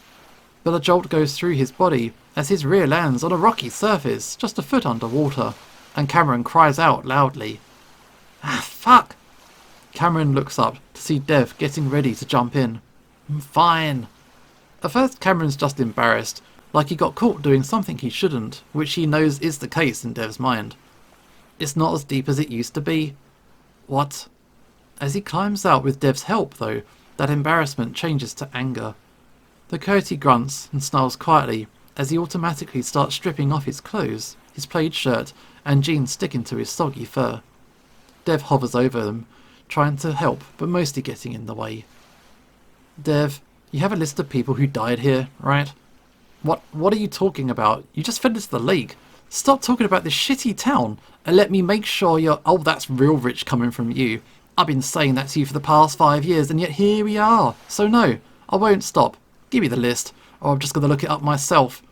But a jolt goes through his body as his rear lands on a rocky surface just a foot underwater, and Cameron cries out loudly. Ah, fuck! Cameron looks up to see Dev getting ready to jump in. I'm fine. At first Cameron's just embarrassed, like he got caught doing something he shouldn't, which he knows is the case in Dev's mind. It's not as deep as it used to be. What? As he climbs out with Dev's help, though, that embarrassment changes to anger. The coyote grunts and snarls quietly as he automatically starts stripping off his clothes, his plaid shirt and jeans sticking to his soggy fur. Dev hovers over them, trying to help but mostly getting in the way. Dev, you have a list of people who died here, right? What are you talking about? You just fell into the lake. Stop talking about this shitty town and let me make sure you're... Oh, that's real rich coming from you. I've been saying that to you for the past 5 years and yet here we are. So no, I won't stop. Give me the list, or I'm just going to look it up myself.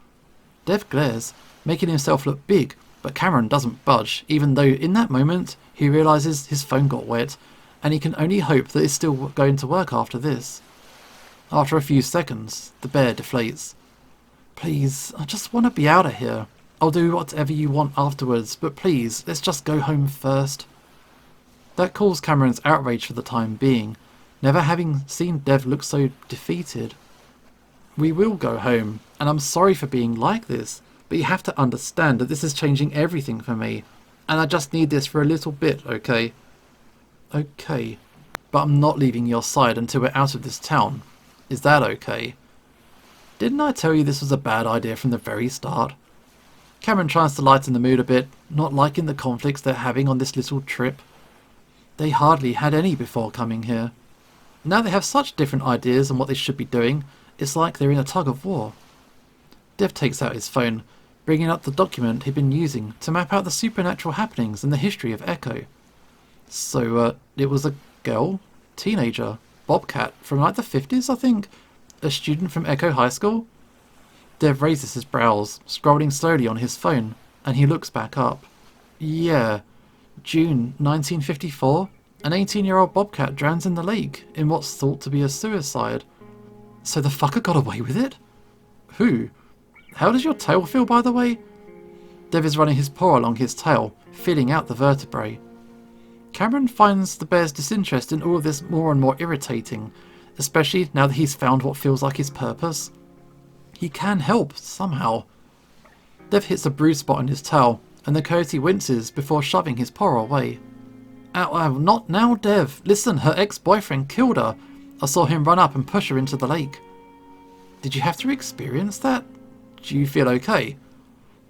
Dev glares, making himself look big, but Cameron doesn't budge, even though in that moment he realises his phone got wet, and he can only hope that it's still going to work after this. After a few seconds, the bear deflates. Please, I just want to be out of here. I'll do whatever you want afterwards, but please, let's just go home first. That cools Cameron's outrage for the time being, never having seen Dev look so defeated. We will go home, and I'm sorry for being like this, but you have to understand that this is changing everything for me, and I just need this for a little bit, okay? Okay, but I'm not leaving your side until we're out of this town. Is that okay? Didn't I tell you this was a bad idea from the very start? Cameron tries to lighten the mood a bit, not liking the conflicts they're having on this little trip. They hardly had any before coming here. Now they have such different ideas on what they should be doing, it's like they're in a tug of war. Dev takes out his phone, bringing up the document he'd been using to map out the supernatural happenings in the history of Echo. So, it was a girl, teenager, Bobcat, from like the 50s, I think? A student from Echo High School? Dev raises his brows, scrolling slowly on his phone, and he looks back up. Yeah, June 1954, an 18-year-old Bobcat drowns in the lake in what's thought to be a suicide. So the fucker got away with it? Who? How does your tail feel, by the way? Dev is running his paw along his tail, feeling out the vertebrae. Cameron finds the bear's disinterest in all of this more and more irritating, especially now that he's found what feels like his purpose. He can help, somehow. Dev hits a bruise spot on his tail, and the coyote winces before shoving his paw away. Ow, ow, not now, Dev. Listen, her ex-boyfriend killed her. I saw him run up and push her into the lake. Did you have to experience that? Do you feel okay?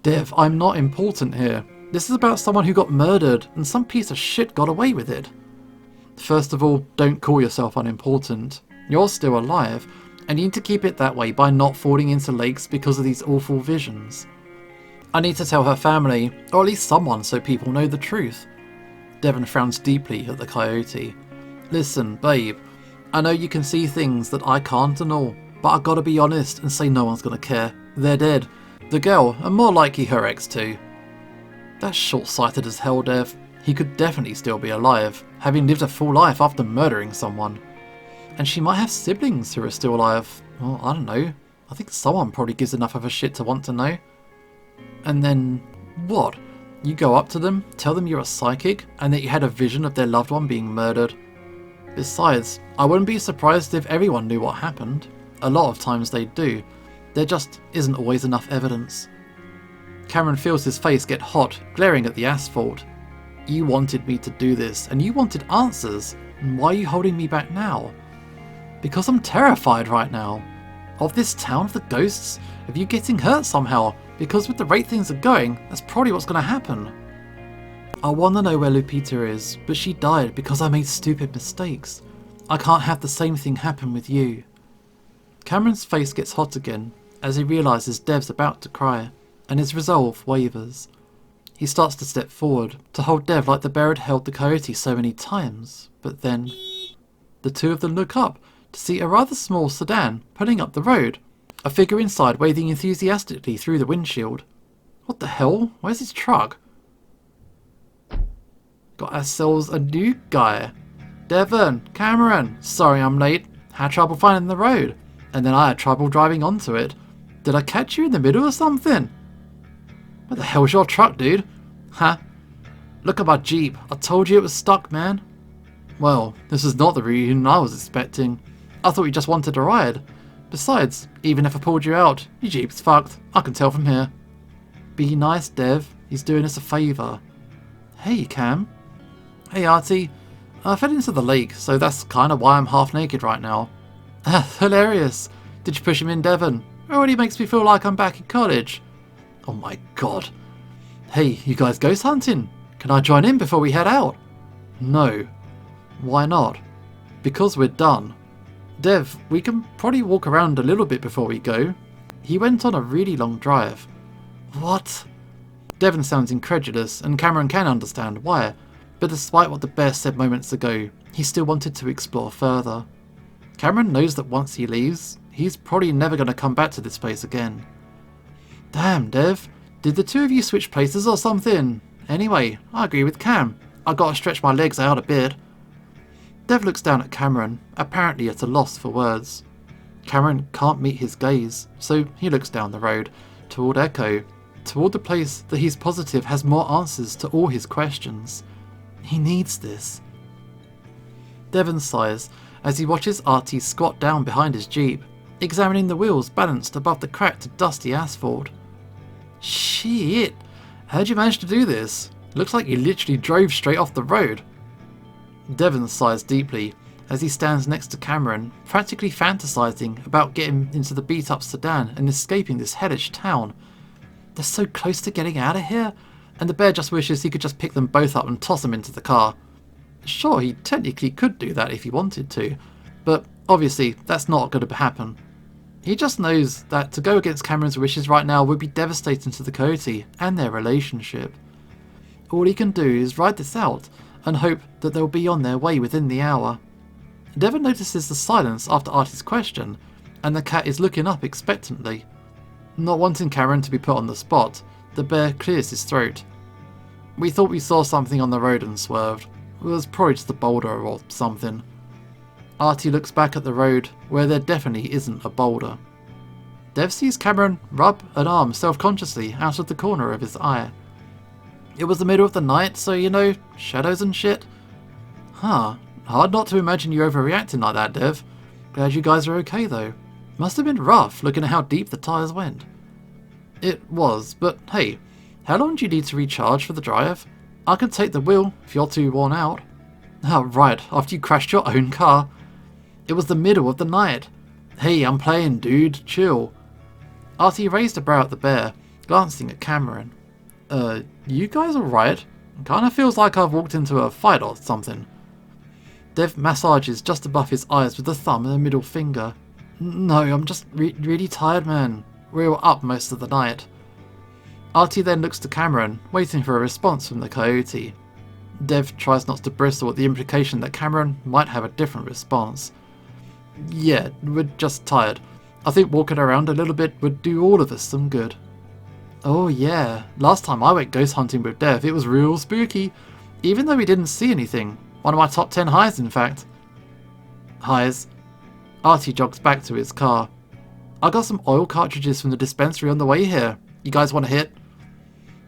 Dev, I'm not important here. This is about someone who got murdered, and some piece of shit got away with it. First of all, don't call yourself unimportant. You're still alive, and you need to keep it that way by not falling into lakes because of these awful visions. I need to tell her family, or at least someone, so people know the truth. Devon frowns deeply at the coyote. Listen, babe, I know you can see things that I can't and all, but I gotta be honest and say no one's gonna care. They're dead. The girl, and more likely her ex too. That's short-sighted as hell, Dev. He could definitely still be alive, having lived a full life after murdering someone. And she might have siblings who are still alive. Well, I don't know. I think someone probably gives enough of a shit to want to know. And then, what? You go up to them, tell them you're a psychic, and that you had a vision of their loved one being murdered. Besides, I wouldn't be surprised if everyone knew what happened. A lot of times they do. There just isn't always enough evidence. Cameron feels his face get hot, glaring at the asphalt. You wanted me to do this, and you wanted answers. And why are you holding me back now? Because I'm terrified right now. Of this town of the ghosts, of you getting hurt somehow, because with the rate things are going, that's probably what's going to happen. I want to know where Lupita is, but she died because I made stupid mistakes. I can't have the same thing happen with you. Cameron's face gets hot again, as he realises Dev's about to cry, and his resolve wavers. He starts to step forward, to hold Dev like the bear had held the coyote so many times, but then the two of them look up to see a rather small sedan pulling up the road, a figure inside waving enthusiastically through the windshield. What the hell? Where's his truck? Got ourselves a new guy. Devon, Cameron, sorry I'm late. Had trouble finding the road, and then I had trouble driving onto it. Did I catch you in the middle or something? Where the hell's your truck, dude? Huh? Look at my Jeep. I told you it was stuck, man. Well, this is not the reunion I was expecting. I thought you just wanted a ride. Besides, even if I pulled you out, your Jeep's fucked. I can tell from here. Be nice, Dev. He's doing us a favour. Hey, Cam. Hey, Artie. I fell into the lake, so that's kind of why I'm half naked right now. Hilarious. Did you push him in, Devon? It already makes me feel like I'm back in college. Oh my god. Hey, you guys ghost hunting? Can I join in before we head out? No. Why not? Because we're done. Dev, we can probably walk around a little bit before we go. He went on a really long drive. What? Devon sounds incredulous, and Cameron can understand why, but despite what the bear said moments ago, he still wanted to explore further. Cameron knows that once he leaves, he's probably never going to come back to this place again. Damn, Dev, did the two of you switch places or something? Anyway, I agree with Cam. I gotta stretch my legs out a bit. Dev looks down at Cameron, apparently at a loss for words. Cameron can't meet his gaze, so he looks down the road, toward Echo, toward the place that he's positive has more answers to all his questions. He needs this. Devon sighs as he watches Artie squat down behind his Jeep, examining the wheels balanced above the cracked, dusty asphalt. Shit! How'd you manage to do this? Looks like you literally drove straight off the road. Devon sighs deeply as he stands next to Cameron, practically fantasizing about getting into the beat-up sedan and escaping this hellish town. They're so close to getting out of here, and the bear just wishes he could just pick them both up and toss them into the car. Sure, he technically could do that if he wanted to, but obviously that's not going to happen. He just knows that to go against Cameron's wishes right now would be devastating to the Coyote and their relationship. All he can do is ride this out and hope that they'll be on their way within the hour. Devon notices the silence after Artie's question, and the cat is looking up expectantly. Not wanting Cameron to be put on the spot, the bear clears his throat. We thought we saw something on the road and swerved. It was probably just a boulder or something. Artie looks back at the road, where there definitely isn't a boulder. Dev sees Cameron rub an arm self-consciously out of the corner of his eye. It was the middle of the night, so you know, shadows and shit. Huh, hard not to imagine you overreacting like that, Dev. Glad you guys are okay though. Must have been rough looking at how deep the tyres went. It was, but hey, how long do you need to recharge for the drive? I can take the wheel if you're too worn out. Oh right, after you crashed your own car. It was the middle of the night. Hey, I'm playing, dude, chill. Artie raised a brow at the bear, glancing at Cameron. You guys alright? Kinda feels like I've walked into a fight or something. Dev massages just above his eyes with a thumb and a middle finger. No, I'm just really tired, man. We were up most of the night. Artie then looks to Cameron, waiting for a response from the Coyote. Dev tries not to bristle at the implication that Cameron might have a different response. Yeah, we're just tired. I think walking around a little bit would do all of us some good. Oh yeah, last time I went ghost hunting with Dev, it was real spooky. Even though we didn't see anything. One of my top 10 highs, in fact. Highs. Artie jogs back to his car. I got some oil cartridges from the dispensary on the way here. You guys want a hit?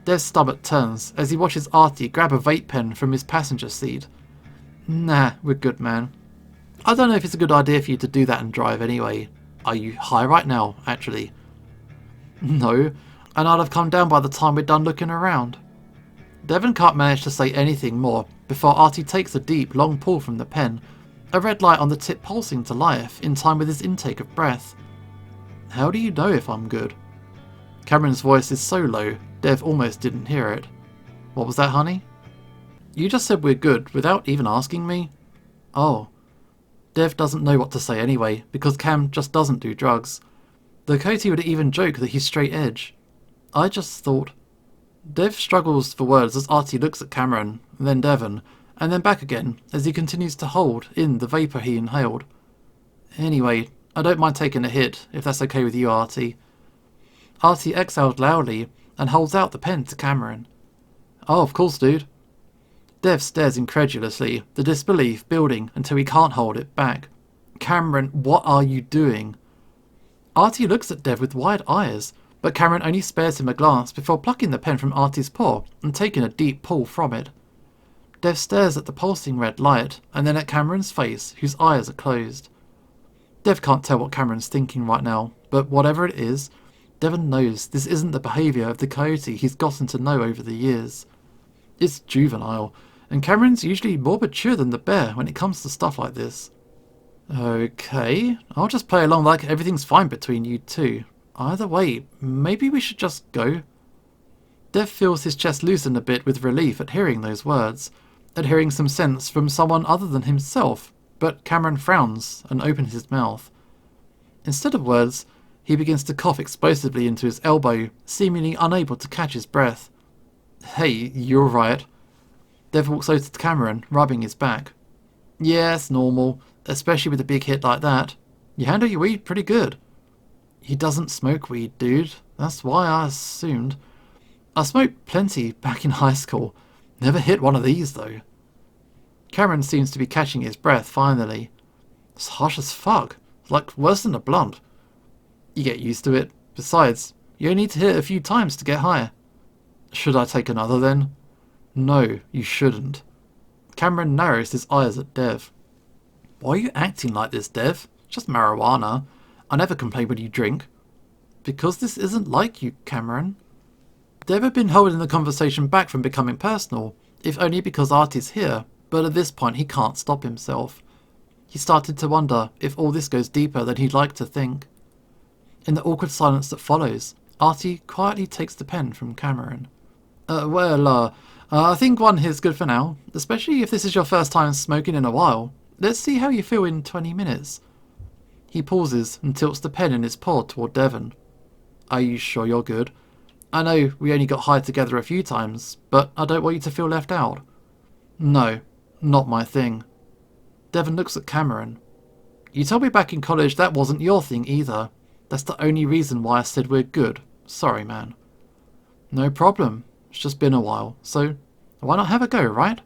Dev's stomach turns as he watches Artie grab a vape pen from his passenger seat. Nah, we're good, man. I don't know if it's a good idea for you to do that and drive anyway. Are you high right now, actually? No, and I'd have come down by the time we're done looking around. Devon can't manage to say anything more before Artie takes a deep, long pull from the pen, a red light on the tip pulsing to life in time with his intake of breath. How do you know if I'm good? Cameron's voice is so low, Dev almost didn't hear it. What was that, honey? You just said we're good without even asking me? Oh. Dev doesn't know what to say anyway, because Cam just doesn't do drugs. The Coyote would even joke that he's straight edge. I just thought... Dev struggles for words as Artie looks at Cameron, then Devon, and then back again as he continues to hold in the vapour he inhaled. Anyway, I don't mind taking a hit, if that's okay with you, Artie. Artie exhaled loudly and holds out the pen to Cameron. Oh, of course, dude. Dev stares incredulously, the disbelief building until he can't hold it back. Cameron, what are you doing? Artie looks at Dev with wide eyes, but Cameron only spares him a glance before plucking the pen from Artie's paw and taking a deep pull from it. Dev stares at the pulsing red light and then at Cameron's face, whose eyes are closed. Dev can't tell what Cameron's thinking right now, but whatever it is, Devon knows this isn't the behaviour of the Coyote he's gotten to know over the years. It's juvenile, and Cameron's usually more mature than the bear when it comes to stuff like this. Okay, I'll just play along like everything's fine between you two. Either way, maybe we should just go. Dev feels his chest loosen a bit with relief at hearing those words, at hearing some sense from someone other than himself, but Cameron frowns and opens his mouth. Instead of words, he begins to cough explosively into his elbow, seemingly unable to catch his breath. Hey, you alright? Dev walks over to Cameron, rubbing his back. Yeah, it's normal, especially with a big hit like that. You handle your weed pretty good. He doesn't smoke weed, dude. That's why I assumed. I smoked plenty back in high school. Never hit one of these, though. Cameron seems to be catching his breath, finally. It's harsh as fuck. Like, worse than a blunt. You get used to it. Besides, you only need to hit it a few times to get higher. Should I take another, then? No, you shouldn't. Cameron narrows his eyes at Dev. Why are you acting like this, Dev? Just marijuana. I never complain when you drink. Because this isn't like you, Cameron. Dev had been holding the conversation back from becoming personal, if only because Artie's here, but at this point he can't stop himself. He started to wonder if all this goes deeper than he'd like to think. In the awkward silence that follows, Artie quietly takes the pen from Cameron. I think one here's good for now, especially if this is your first time smoking in a while. Let's see how you feel in 20 minutes. He pauses and tilts the pen in his paw toward Devon. Are you sure you're good? I know we only got high together a few times, but I don't want you to feel left out. No, not my thing. Devon looks at Cameron. You told me back in college that wasn't your thing either. That's the only reason why I said we're good. Sorry, man. No problem. It's just been a while, so why not have a go, right?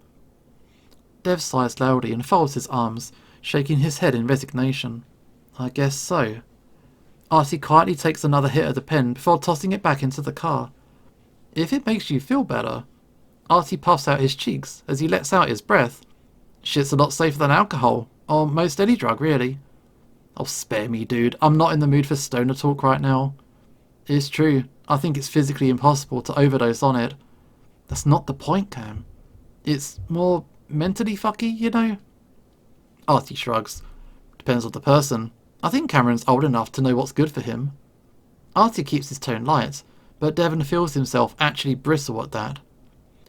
Dev sighs loudly and folds his arms, shaking his head in resignation. I guess so. Artie quietly takes another hit of the pen before tossing it back into the car. If it makes you feel better. Artie puffs out his cheeks as he lets out his breath. Shit's a lot safer than alcohol, or most any drug, really. Oh, spare me, dude. I'm not in the mood for stoner talk right now. It's true. I think it's physically impossible to overdose on it. That's not the point, Cam. It's more mentally fucky, you know? Artie shrugs. Depends on the person. I think Cameron's old enough to know what's good for him. Artie keeps his tone light, but Devon feels himself actually bristle at that.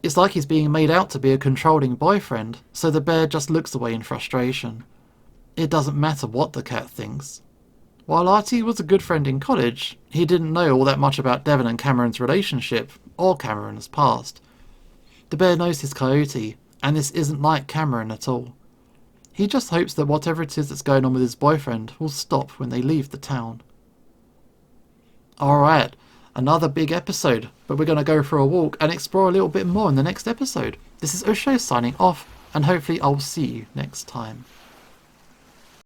It's like he's being made out to be a controlling boyfriend, so the bear just looks away in frustration. It doesn't matter what the cat thinks. While Artie was a good friend in college, he didn't know all that much about Devon and Cameron's relationship, or Cameron's past. The bear knows his coyote, and this isn't like Cameron at all. He just hopes that whatever it is that's going on with his boyfriend will stop when they leave the town. Alright, another big episode, but we're going to go for a walk and explore a little bit more in the next episode. This is Usho signing off, and hopefully I'll see you next time.